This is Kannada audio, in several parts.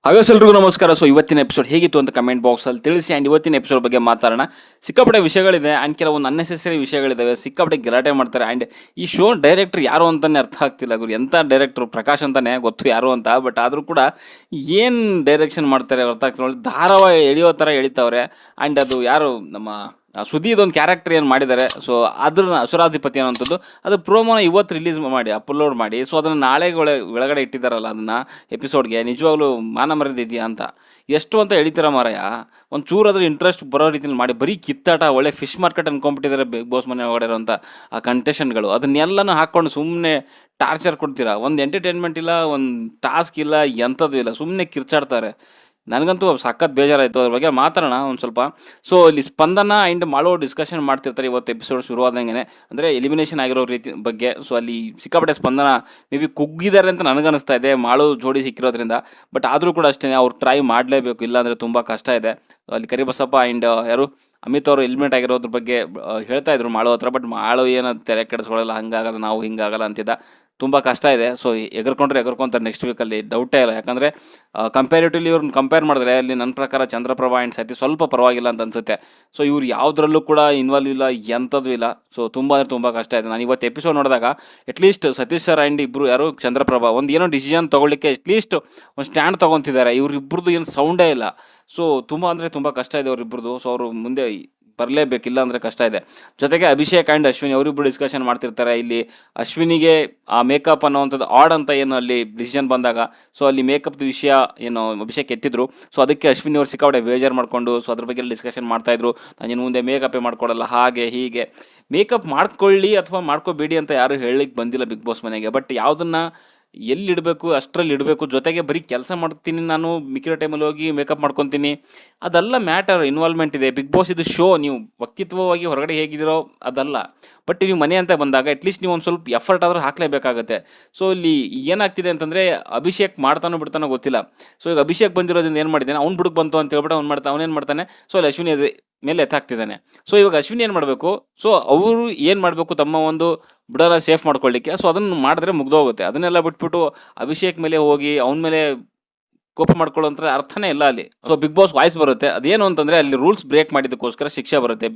ಎಲ್ರಿಗೂ ನಮಸ್ಕಾರ. ಸೊ ಇವತ್ತಿನ ಎಪಿಸೋಡ್ ಹೇಗಿತ್ತು ಅಂತ ಕಮೆಂಟ್ ಬಾಕ್ಸಲ್ಲಿ ತಿಳಿಸಿ. ಆ್ಯಂಡ್ ಇವತ್ತಿನ ಎಪಿಸೋಡ್ ಬಗ್ಗೆ ಮಾತಾಡೋಣ. ಸಿಕ್ಕಾಪಟ್ಟೆ ವಿಷಯಗಳಿದೆ ಆ್ಯಂಡ್ ಕೆಲವೊಂದು ಅನ್ನೆಸೆಸರಿ ವಿಷಯಗಳಿದ್ದಾವೆ. ಸಿಕ್ಕಾಪಟ್ಟೆ ಗಲಾಟೆ ಮಾಡ್ತಾರೆ. ಆ್ಯಂಡ್ ಈ ಶೋ ಡೈರೆಕ್ಟರ್ ಯಾರು ಅಂತಲೇ ಅರ್ಥ ಆಗ್ತಿಲ್ಲ. ಗುರು ಎಂಥ ಡೈರೆಕ್ಟ್ರು, ಪ್ರಕಾಶ್ ಅಂತಲೇ ಗೊತ್ತು ಯಾರು ಅಂತ. ಬಟ್ ಆದರೂ ಕೂಡ ಏನು ಡೈರೆಕ್ಷನ್ ಮಾಡ್ತಾರೆ ಅರ್ಥ ಆಗ್ತಿಲ್ಲ. ಧಾರಾವಾಹಿ ಎಳೆಯೋ ಥರ ಎಳಿತಾವ್ರೆ. ಆ್ಯಂಡ್ ಅದು ಯಾರು ನಮ್ಮ ಸುದೀದೊಂದು ಕ್ಯಾರೆಕ್ಟರ್ ಏನು ಮಾಡಿದ್ದಾರೆ. ಸೊ ಅದನ್ನ ಅಸುರಾಧಿಪತಿ ಅನ್ನೋಂಥದ್ದು ಅದು ಪ್ರೋಮೋನ ಇವತ್ತು ರಿಲೀಸ್ ಮಾಡಿ ಅಪ್ಲೋಡ್ ಮಾಡಿ ಸೊ ಅದನ್ನು ನಾಳೆ ಒಳಗಡೆ ಇಟ್ಟಿದ್ದಾರಲ್ಲ ಅದನ್ನು ಎಪಿಸೋಡ್ಗೆ. ನಿಜವಾಗ್ಲೂ ಮಾನ ಮರ್ಯಾದೆ ಇದೆಯಾ ಅಂತ ಎಷ್ಟು ಅಂತ ಎಳಿತೀರ ಮಾರಾಯ. ಒಂದು ಚೂರಾದ್ರೂ ಇಂಟ್ರೆಸ್ಟ್ ಬರೋ ರೀತಿಯಲ್ಲಿ ಮಾಡಿ. ಬರೀ ಕಿತ್ತಾಟ, ಒಳ್ಳೆ ಫಿಶ್ ಮಾರ್ಕೆಟ್ ಅಂದ್ಕೊಂಡ್ಬಿಟ್ಟಿದ್ದಾರೆ ಬಿಗ್ ಬಾಸ್ ಮನೆ ಒಳಗಡೆ ಇರೋಂಥ ಆ ಕಂಟೆಸ್ಟೆಂಟ್ಗಳು. ಅದನ್ನೆಲ್ಲನೂ ಹಾಕ್ಕೊಂಡು ಸುಮ್ಮನೆ ಟಾರ್ಚರ್ ಕೊಡ್ತೀರಾ. ಒಂದು ಎಂಟರ್ಟೈನ್ಮೆಂಟ್ ಇಲ್ಲ, ಒಂದು ಟಾಸ್ಕ್ ಇಲ್ಲ, ಎಂಥದ್ದು ಇಲ್ಲ, ಸುಮ್ಮನೆ ಕಿರ್ಚಾಡ್ತಾರೆ. ನನಗಂತೂ ಸಖತ್ ಬೇಜಾರಾಯಿತು. ಅದ್ರ ಬಗ್ಗೆ ಮಾತಾಡೋಣ ಒಂದು ಸ್ವಲ್ಪ. ಸೊ ಇಲ್ಲಿ ಸ್ಪಂದನ ಆ್ಯಂಡ್ ಮಾಡೋ ಡಿಸ್ಕಷನ್ ಮಾಡ್ತಿರ್ತಾರೆ ಇವತ್ತು ಎಪಿಸೋಡ್ ಶುರುವಾದಂಗೆ, ಅಂದರೆ ಎಲಿಮಿನೇಷನ್ ಆಗಿರೋ ರೀತಿ ಬಗ್ಗೆ. ಸೊ ಅಲ್ಲಿ ಸಿಕ್ಕಾಪಟ್ಟೆ ಸ್ಪಂದನ ಮೇ ಬಿ ಕುಗ್ಗಿದ್ದಾರೆ ಅಂತ ನನಗನ್ನಿಸ್ತಾ ಇದೆ ಮಾಳು ಜೋಡಿ ಸಿಕ್ಕಿರೋದ್ರಿಂದ. ಬಟ್ ಆದರೂ ಕೂಡ ಅಷ್ಟೇ ಅವ್ರು ಟ್ರೈ ಮಾಡಲೇಬೇಕು, ಇಲ್ಲಾಂದರೆ ತುಂಬ ಕಷ್ಟ ಇದೆ. ಅಲ್ಲಿ ಕರಿಬಸಪ್ಪ ಆ್ಯಂಡ್ ಯಾರು ಅಮಿತ್ ಅವರು ಎಲಿಮಿನೇಟ್ ಆಗಿರೋದ್ರ ಬಗ್ಗೆ ಹೇಳ್ತಾ ಇದ್ರು ಮಾಳು ಹತ್ರ. ಬಟ್ ಮಾಳು ಏನೋ ತಲೆ ಕೆಡಿಸ್ಕೊಳ್ಳಲ್ಲ, ಹಂಗಾಗಲ್ಲ ನಾವು ಹಿಂಗಾಗಲ್ಲ ಅಂತಿದ್ದ. ತುಂಬ ಕಷ್ಟ ಇದೆ. ಸೊ ಎಗರ್ಕೊಂತಾರೆ ನೆಕ್ಸ್ಟ್ ವೀಕಲ್ಲಿ, ಡೌಟೇ ಇಲ್ಲ. ಯಾಕಂದರೆ ಕಂಪ್ಯಾರಿಟಿವ್ಲಿ ಇವ್ರನ್ನ ಕಂಪೇರ್ ಮಾಡಿದ್ರೆ ಅಲ್ಲಿ ನನ್ನ ಪ್ರಕಾರ ಚಂದ್ರಪ್ರಭಾ ಆ್ಯಂಡ್ ಸತಿ ಸ್ವಲ್ಪ ಪರವಾಗಿಲ್ಲ ಅಂತ ಅನಿಸುತ್ತೆ. ಸೊ ಇವ್ರು ಯಾವುದ್ರಲ್ಲೂ ಕೂಡ ಇನ್ವಾಲ್ವ್ ಇಲ್ಲ, ಎಂಥದ್ದು ಇಲ್ಲ. ಸೊ ತುಂಬ ಅಂದರೆ ತುಂಬ ಕಷ್ಟ ಇದೆ. ನಾನು ಇವತ್ತು ಎಪಿಸೋಡ್ ನೋಡಿದಾಗ ಅಟ್ಲೀಸ್ಟ್ ಸತೀಶ್ ಸರ್ ಆ್ಯಂಡ್ ಇಬ್ಬರು ಯಾರು ಚಂದ್ರಪ್ರಭಾ ಒಂದು ಏನೋ ಡಿಸಿಷನ್ ತೊಗೊಳ್ಳಿಕ್ಕೆ ಅಟ್ಲೀಸ್ಟ್ ಒಂದು ಸ್ಟ್ಯಾಂಡ್ ತೊಗೊತಿದ್ದಾರೆ. ಇವ್ರಿಬ್ರದ್ದು ಏನು ಸೌಂಡೇ ಇಲ್ಲ. ಸೊ ತುಂಬ ಅಂದರೆ ತುಂಬ ಕಷ್ಟ ಇದೆ ಅವರಿಬ್ಬರದು. ಸೊ ಅವರು ಮುಂದೆ ಬರಲೇಬೇಕಿಲ್ಲ ಅಂದರೆ ಕಷ್ಟ ಇದೆ. ಜೊತೆಗೆ ಅಭಿಷೇಕ್ ಆ್ಯಂಡ್ ಅಶ್ವಿನಿ ಅವರಿಬ್ಬರು ಡಿಸ್ಕಷನ್ ಮಾಡ್ತಿರ್ತಾರೆ. ಇಲ್ಲಿ ಅಶ್ವಿನಿಗೆ ಆ ಮೇಕಪ್ ಅನ್ನೋವಂಥದ್ದು ಆಡ್ ಅಂತ ಏನು ಅಲ್ಲಿ ಡಿಸಿಷನ್ ಬಂದಾಗ ಸೊ ಅಲ್ಲಿ ಮೇಕಪ್ದು ವಿಷಯ ಏನು ಅಭಿಷೇಕ್ ಎತ್ತಿದ್ರು. ಸೊ ಅದಕ್ಕೆ ಅಶ್ವಿನಿ ಅವ್ರು ಸಿಕ್ಕಾಪಟ್ಟೆ ಬೇಜಾರು ಮಾಡಿಕೊಂಡು ಸೊ ಅದ್ರ ಬಗ್ಗೆ ಡಿಸ್ಕಷನ್ ಮಾಡ್ತಾಯಿದ್ರು. ನಾನು ಇನ್ನು ಮುಂದೆ ಮೇಕಪ್ಪೇ ಮಾಡ್ಕೊಡಲ್ಲ, ಹಾಗೆ ಹೀಗೆ. ಮೇಕಪ್ ಮಾಡ್ಕೊಳ್ಳಿ ಅಥವಾ ಮಾಡ್ಕೋಬೇಡಿ ಅಂತ ಯಾರು ಹೇಳಲಿಕ್ಕೆ ಬಂದಿಲ್ಲ ಬಿಗ್ ಬಾಸ್ ಮನೆಗೆ. ಬಟ್ ಯಾವುದನ್ನು ಎಲ್ಲಿಡಬೇಕು ಅಷ್ಟರಲ್ಲಿ ಇಡಬೇಕು. ಜೊತೆಗೆ ಬರೀ ಕೆಲಸ ಮಾಡ್ತೀನಿ ನಾನು, ಮಿಕ್ಕಿರೋ ಟೈಮಲ್ಲಿ ಹೋಗಿ ಮೇಕಪ್ ಮಾಡ್ಕೊತೀನಿ, ಅದೆಲ್ಲ ಮ್ಯಾಟರ್. ಇನ್ವಾಲ್ವ್ಮೆಂಟ್ ಇದೆ. ಬಿಗ್ ಬಾಸ್ ಇದು ಶೋ. ನೀವು ವ್ಯಕ್ತಿತ್ವವಾಗಿ ಹೊರಗಡೆ ಹೇಗಿದ್ದೀರೋ ಅದಲ್ಲ. ಬಟ್ ನೀವು ಮನೆ ಅಂತ ಬಂದಾಗ ಅಟ್ಲೀಸ್ಟ್ ನೀವು ಒಂದು ಸ್ವಲ್ಪ ಎಫರ್ಟ್ ಆದರೂ ಹಾಕಲೇಬೇಕಾಗತ್ತೆ. ಸೊ ಇಲ್ಲಿ ಏನಾಗ್ತಿದೆ ಅಂತಂದರೆ ಅಭಿಷೇಕ್ ಮಾಡ್ತಾನೋ ಬಿಡ್ತಾನೋ ಗೊತ್ತಿಲ್ಲ. ಸೊ ಈಗ ಅಭಿಷೇಕ್ ಬಂದಿರೋದ್ರಿಂದ ಏನು ಮಾಡಿದ್ದಾನೆ, ಅವ್ನು ಬುಡಕ್ಕೆ ಬಂತು ಅಂತ ಹೇಳ್ಬಿಟ್ಟು ಅವನೇನು ಮಾಡ್ತಾನೆ, ಸೊ ಅಲ್ಲಿ ಅಶ್ವಿನಿ ಮೇಲೆ ಎತ್ತಾಗ್ತಿದ್ದಾನೆ. ಸೊ ಇವಾಗ ಅಶ್ವಿನಿ ಏನು ಮಾಡಬೇಕು, ಸೊ ಅವರು ಏನು ಮಾಡಬೇಕು ತಮ್ಮ ಒಂದು ಬುಡನ ಸೇಫ್ ಮಾಡ್ಕೊಳ್ಳಿಕ್ಕೆ. ಸೊ ಅದನ್ನು ಮಾಡಿದ್ರೆ ಮುಗ್ದೋಗುತ್ತೆ. ಅದನ್ನೆಲ್ಲ ಬಿಟ್ಬಿಟ್ಟು ಅಭಿಷೇಕ್ ಮೇಲೆ ಹೋಗಿ ಅವನ ಮೇಲೆ ಕೋಪ ಮಾಡ್ಕೊಳ್ಳೋಂಥ ಅರ್ಥನೇ ಇಲ್ಲ ಅಲ್ಲಿ. ಸೊ ಬಿಗ್ ಬಾಸ್ ವಾಯ್ಸ್ ಬರುತ್ತೆ. ಅದೇನು ಅಂತಂದರೆ ಅಲ್ಲಿ ರೂಲ್ಸ್ ಬ್ರೇಕ್ ಮಾಡಿದ್ದಕ್ಕೋಸ್ಕರ ಶಿಕ್ಷೆ ಬರುತ್ತೆ.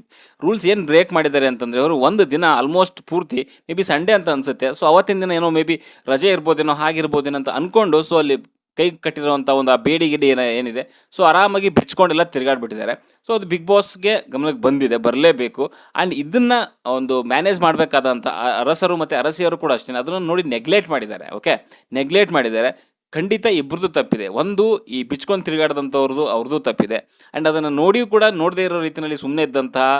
ರೂಲ್ಸ್ ಏನು ಬ್ರೇಕ್ ಮಾಡಿದ್ದಾರೆ ಅಂತಂದರೆ ಅವರು ಒಂದು ದಿನ ಆಲ್ಮೋಸ್ಟ್ ಪೂರ್ತಿ ಮೇ ಬಿ ಸಂಡೇ ಅಂತ ಅನಿಸುತ್ತೆ. ಸೊ ಅವತ್ತಿನ ದಿನ ಏನೋ ಮೇ ಬಿ ರಜೆ ಇರ್ಬೋದೇನೋ, ಹಾಗಿರ್ಬೋದೇನೋ ಅಂತ ಅಂದ್ಕೊಂಡು ಸೊ ಅಲ್ಲಿ ಕೈ ಕಟ್ಟಿರೋವಂಥ ಒಂದು ಆ ಬೇಡಿ ಗಿಡಿ ಏನಿದೆ ಸೊ ಆರಾಮಾಗಿ ಬಿಚ್ಕೊಂಡೆಲ್ಲ ತಿರುಗಾಡ್ಬಿಟ್ಟಿದ್ದಾರೆ. ಸೊ ಅದು ಬಿಗ್ ಬಾಸ್ಗೆ ಗಮನಕ್ಕೆ ಬಂದಿದೆ, ಬರಲೇಬೇಕು. ಆ್ಯಂಡ್ ಇದನ್ನು ಒಂದು ಮ್ಯಾನೇಜ್ ಮಾಡಬೇಕಾದಂಥ ಅರಸರು ಮತ್ತು ಅರಸಿಯವರು ಕೂಡ ಅಷ್ಟೇ ಅದನ್ನು ನೋಡಿ ನೆಗ್ಲೆಕ್ಟ್ ಮಾಡಿದ್ದಾರೆ. ಓಕೆ, ನೆಗ್ಲೆಕ್ಟ್ ಮಾಡಿದ್ದಾರೆ. ಖಂಡಿತ ಇಬ್ಬರದು ತಪ್ಪಿದೆ. ಒಂದು ಈ ಬಿಚ್ಕೊಂಡು ತಿರುಗಾಡ್ದಂಥವ್ರದ್ದು ಅವ್ರದ್ದು ತಪ್ಪಿದೆ. ಆ್ಯಂಡ್ ಅದನ್ನು ನೋಡಿಯೂ ಕೂಡ ನೋಡದೇ ಇರೋ ರೀತಿಯಲ್ಲಿ ಸುಮ್ಮನೆ ಇದ್ದಂತಹ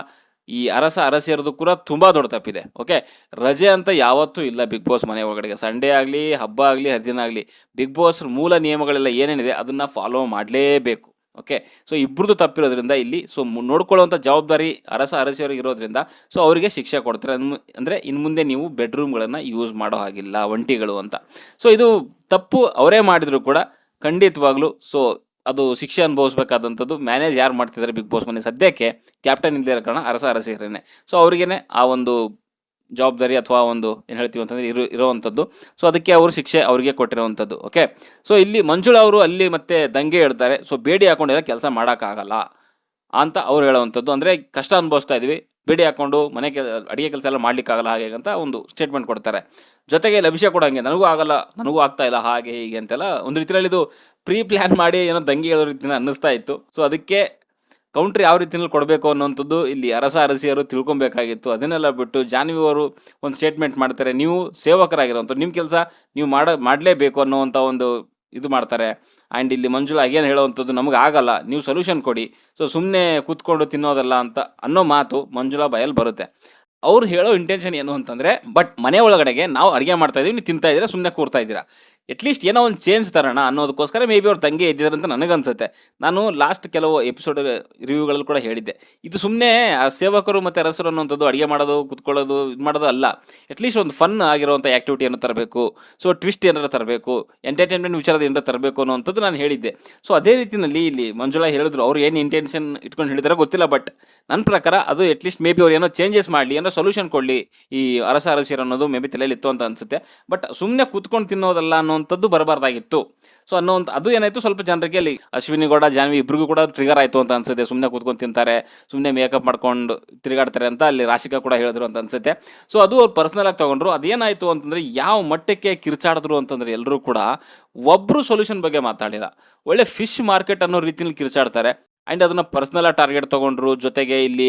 ಈ ಅರಸಿಯರದು ಕೂಡ ತುಂಬ ದೊಡ್ಡ ತಪ್ಪಿದೆ. ಓಕೆ, ರಜೆ ಅಂತ ಯಾವತ್ತೂ ಇಲ್ಲ ಬಿಗ್ ಬಾಸ್ ಮನೆ ಒಳಗಡೆಗೆ. ಸಂಡೇ ಆಗಲಿ, ಹಬ್ಬ ಆಗಲಿ, ಹರಿದಿನ ಆಗಲಿ, ಬಿಗ್ ಬಾಸ್ ಮೂಲ ನಿಯಮಗಳೆಲ್ಲ ಏನೇನಿದೆ ಅದನ್ನು ಫಾಲೋ ಮಾಡಲೇಬೇಕು. ಓಕೆ, ಸೊ ಇಬ್ಬರದು ತಪ್ಪಿರೋದ್ರಿಂದ ಇಲ್ಲಿ ಸೊ ನೋಡ್ಕೊಳ್ಳುವಂಥ ಜವಾಬ್ದಾರಿ ಅರಸಿಯವ್ರಿಗೆ ಇರೋದ್ರಿಂದ ಸೊ ಅವರಿಗೆ ಶಿಕ್ಷೆ ಕೊಡ್ತಾರೆ. ಅಂದರೆ ಇನ್ನು ಮುಂದೆ ನೀವು ಬೆಡ್ರೂಮ್ಗಳನ್ನು ಯೂಸ್ ಮಾಡೋ ಹಾಗಿಲ್ಲ, ಒಂಟಿಗಳು ಅಂತ. ಸೊ ಇದು ತಪ್ಪು ಅವರೇ ಮಾಡಿದ್ರು ಕೂಡ ಖಂಡಿತವಾಗ್ಲೂ ಸೊ ಅದು ಶಿಕ್ಷೆ ಅನುಭವಿಸ್ಬೇಕಾದಂಥದ್ದು. ಮ್ಯಾನೇಜ್ ಯಾರು ಮಾಡ್ತಿದ್ದಾರೆ ಬಿಗ್ ಬಾಸ್ ಮನೆ ಸದ್ಯಕ್ಕೆ ಕ್ಯಾಪ್ಟನ್ ಇಲ್ಲದೇ ಇರೋ ಕಾರಣ ಅರಸಿಯರೇನೆ. ಸೊ ಅವ್ರಿಗೇನೆ ಆ ಒಂದು ಜವಾಬ್ದಾರಿ ಅಥವಾ ಒಂದು ಏನು ಹೇಳ್ತೀವಿ ಅಂತಂದರೆ ಇರೋವಂಥದ್ದು. ಸೊ ಅದಕ್ಕೆ ಅವರು ಶಿಕ್ಷೆ ಅವರಿಗೆ ಕೊಟ್ಟಿರೋವಂಥದ್ದು. ಓಕೆ, ಸೊ ಇಲ್ಲಿ ಮಂಜುಳಾ ಅವರು ಅಲ್ಲಿ ಮತ್ತೆ ದಂಗೆ ಹೇಳ್ತಾರೆ. ಸೊ ಬೇಡಿ ಹಾಕೊಂಡೆಲ್ಲ ಕೆಲಸ ಮಾಡೋಕ್ಕಾಗಲ್ಲ ಅಂತ ಅವ್ರು ಹೇಳೋವಂಥದ್ದು. ಅಂದರೆ ಕಷ್ಟ ಅನುಭವಿಸ್ತಾ ಇದ್ವಿ, ಬೇಡಿ ಹಾಕ್ಕೊಂಡು ಮನೆ ಅಡುಗೆ ಕೆಲಸ ಎಲ್ಲ ಮಾಡಲಿಕ್ಕಾಗಲ್ಲ ಹಾಗೆ ಅಂತ ಒಂದು ಸ್ಟೇಟ್ಮೆಂಟ್ ಕೊಡ್ತಾರೆ. ಜೊತೆಗೆ ಇಲ್ಲಿ ಅಭಿಷೇಕ್ ಕೂಡ ಹಂಗೆ, ನನಗೂ ಆಗಲ್ಲ, ನನಗೂ ಆಗ್ತಾ ಇಲ್ಲ, ಹಾಗೆ ಹೀಗೆ ಅಂತೆಲ್ಲ ಒಂದು ರೀತಿಯಲ್ಲಿ ಇದು ಪ್ರೀ ಪ್ಲ್ಯಾನ್ ಮಾಡಿ ಏನೋ ದಂಗೆ ಹೇಳೋ ರೀತಿನ ಅನ್ನಿಸ್ತಾ ಇತ್ತು. ಸೊ ಅದಕ್ಕೆ ಕೌಂಟ್ರ್ ಯಾವ ರೀತಿಯಲ್ಲಿ ಕೊಡಬೇಕು ಅನ್ನೋಂಥದ್ದು ಇಲ್ಲಿ ಅರಸಿಯರು ತಿಳ್ಕೊಬೇಕಾಗಿತ್ತು. ಅದನ್ನೆಲ್ಲ ಬಿಟ್ಟು ಜಾನ್ವಿ ಅವರು ಒಂದು ಸ್ಟೇಟ್ಮೆಂಟ್ ಮಾಡ್ತಾರೆ. ನೀವು ಸೇವಕರಾಗಿರೋವಂಥ ನಿಮ್ಮ ಕೆಲಸ ನೀವು ಮಾಡಲೇಬೇಕು ಅನ್ನೋವಂಥ ಒಂದು ಇದು ಮಾಡ್ತಾರೆ. ಆ್ಯಂಡ್ ಇಲ್ಲಿ ಮಂಜುಳಾ ಏನು ಹೇಳೋವಂಥದ್ದು, ನಮಗೆ ಆಗಲ್ಲ, ನೀವು ಸೊಲ್ಯೂಷನ್ ಕೊಡಿ, ಸೊ ಸುಮ್ಮನೆ ಕೂತ್ಕೊಂಡು ತಿನ್ನೋದಲ್ಲ ಅಂತ ಅನ್ನೋ ಮಾತು ಮಂಜುಳಾ ಬಾಯಲ್ಲಿ ಬರುತ್ತೆ. ಅವ್ರು ಹೇಳೋ ಇಂಟೆನ್ಷನ್ ಏನು ಅಂತಂದರೆ, ಬಟ್ ಮನೆ ಒಳಗಡೆಗೆ ನಾವು ಅಡುಗೆ ಮಾಡ್ತಾಯಿದ್ದೀವಿ, ನೀವು ತಿಂತಾ ಇದ್ದೀರಾ, ಸುಮ್ಮನೆ ಕೂರ್ತಾ ಇದ್ದೀರಾ, ಅಟ್ಲೀಸ್ಟ್ ಏನೋ ಒಂದು ಚೇಂಜ್ ತರೋಣ ಅನ್ನೋದಕ್ಕೋಸ್ಕರ ಮೇ ಬಿ ಅವ್ರು ತಂಗೆ ಇದ್ದಿದ್ದಾರೆ ಅಂತ ನನಗನ್ಸುತ್ತೆ. ನಾನು ಲಾಸ್ಟ್ ಕೆಲವು ಎಪಿಸೋಡ್ ರಿವ್ಯೂಗಳಲ್ಲಿ ಕೂಡ ಹೇಳಿದ್ದೆ, ಇದು ಸುಮ್ಮನೆ ಆ ಸೇವಕರು ಮತ್ತು ಅರಸರು ಅನ್ನೋಂಥದ್ದು ಅಡುಗೆ ಮಾಡೋದು, ಕುತ್ಕೊಳ್ಳೋದು, ಇದು ಮಾಡೋದು ಅಲ್ಲ. ಅಟ್ಲೀಸ್ಟ್ ಒಂದು ಫನ್ ಆಗಿರುವಂಥ ಆ್ಯಕ್ಟಿವಿಟಿಯನ್ನು ತರಬೇಕು. ಸೊ ಟ್ವಿಸ್ಟ್ ಏನಾರು ತರಬೇಕು, ಎಂಟರ್ಟೈನ್ಮೆಂಟ್ ವಿಚಾರದ ಏನಾರು ತರಬೇಕು ಅನ್ನೋವಂಥದ್ದು ನಾನು ಹೇಳಿದ್ದೆ. ಸೊ ಅದೇ ರೀತಿಯಲ್ಲಿ ಇಲ್ಲಿ ಮಂಜುಳಾ ಹೇಳಿದ್ರು. ಅವ್ರು ಏನು ಇಂಟೆನ್ಷನ್ ಇಟ್ಕೊಂಡು ಹೇಳಿದಾರೋ ಗೊತ್ತಿಲ್ಲ. ಬಟ್ ನನ್ನ ಪ್ರಕಾರ ಅದು ಅಟ್ಲೀಸ್ಟ್ ಮೇ ಬಿ ಅವ್ರು ಏನೋ ಚೇಂಜಸ್ ಮಾಡಲಿ, ಏನೋ ಸೊಲ್ಯೂಷನ್ ಕೊಡಲಿ ಈ ಅರಸಿಯರು ಅನ್ನೋದು ಮೇ ಬಿ ತಲೆಯಲ್ಲಿತ್ತು ಅಂತ ಅನಿಸುತ್ತೆ. ಬಟ್ ಸುಮ್ಮನೆ ಕೂತ್ಕೊಂಡು ತಿನ್ನೋದಲ್ಲ ಅನ್ನೋ ಅನ್ನೋವಂಥದ್ದು ಬರಬಾರ್ದಾಗಿತ್ತು. ಸೊ ಅದು ಏನಾಯಿತು, ಸ್ವಲ್ಪ ಜನರಿಗೆ ಅಲ್ಲಿ ಅಶ್ವಿನಿ ಗೌಡ ಜಾನ್ವಿ ಇಬ್ರಿಗೂ ಕೂಡ ಟ್ರಿಗರ್ ಆಯಿತು ಅಂತ ಅನ್ಸುತ್ತೆ. ಸುಮ್ಮನೆ ಕೂತ್ಕೊಂಡು ತಿಂತಾರೆ, ಸುಮ್ಮನೆ ಮೇಕಪ್ ಮಾಡ್ಕೊಂಡು ತಿರುಗಾಡ್ತಾರೆ ಅಂತ ಅಲ್ಲಿ ರಾಶಿಕಾ ಕೂಡ ಹೇಳಿದ್ರು ಅಂತ ಅನ್ಸುತ್ತೆ. ಸೊ ಅದು ಅವ್ರು ಪರ್ಸ್ನಲ್ ಆಗಿ ತೊಗೊಂಡ್ರು. ಅದೇನಾಯಿತು ಅಂತಂದರೆ ಯಾವ ಮಟ್ಟಕ್ಕೆ ಕಿರ್ಚಾಡಿದ್ರು ಅಂತಂದರೆ ಎಲ್ಲರೂ ಕೂಡ ಒಬ್ಬರು ಸೊಲ್ಯೂಷನ್ ಬಗ್ಗೆ ಮಾತಾಡಿಲ್ಲ. ಒಳ್ಳೆ ಫಿಶ್ ಮಾರ್ಕೆಟ್ ಅನ್ನೋ ರೀತಿಯಲ್ಲಿ ಕಿರ್ಚಾಡ್ತಾರೆ. ಆ್ಯಂಡ್ ಅದನ್ನು ಪರ್ಸ್ನಲ್ ಆಗಿ ಟಾರ್ಗೆಟ್ ತೊಗೊಂಡ್ರು. ಜೊತೆಗೆ ಇಲ್ಲಿ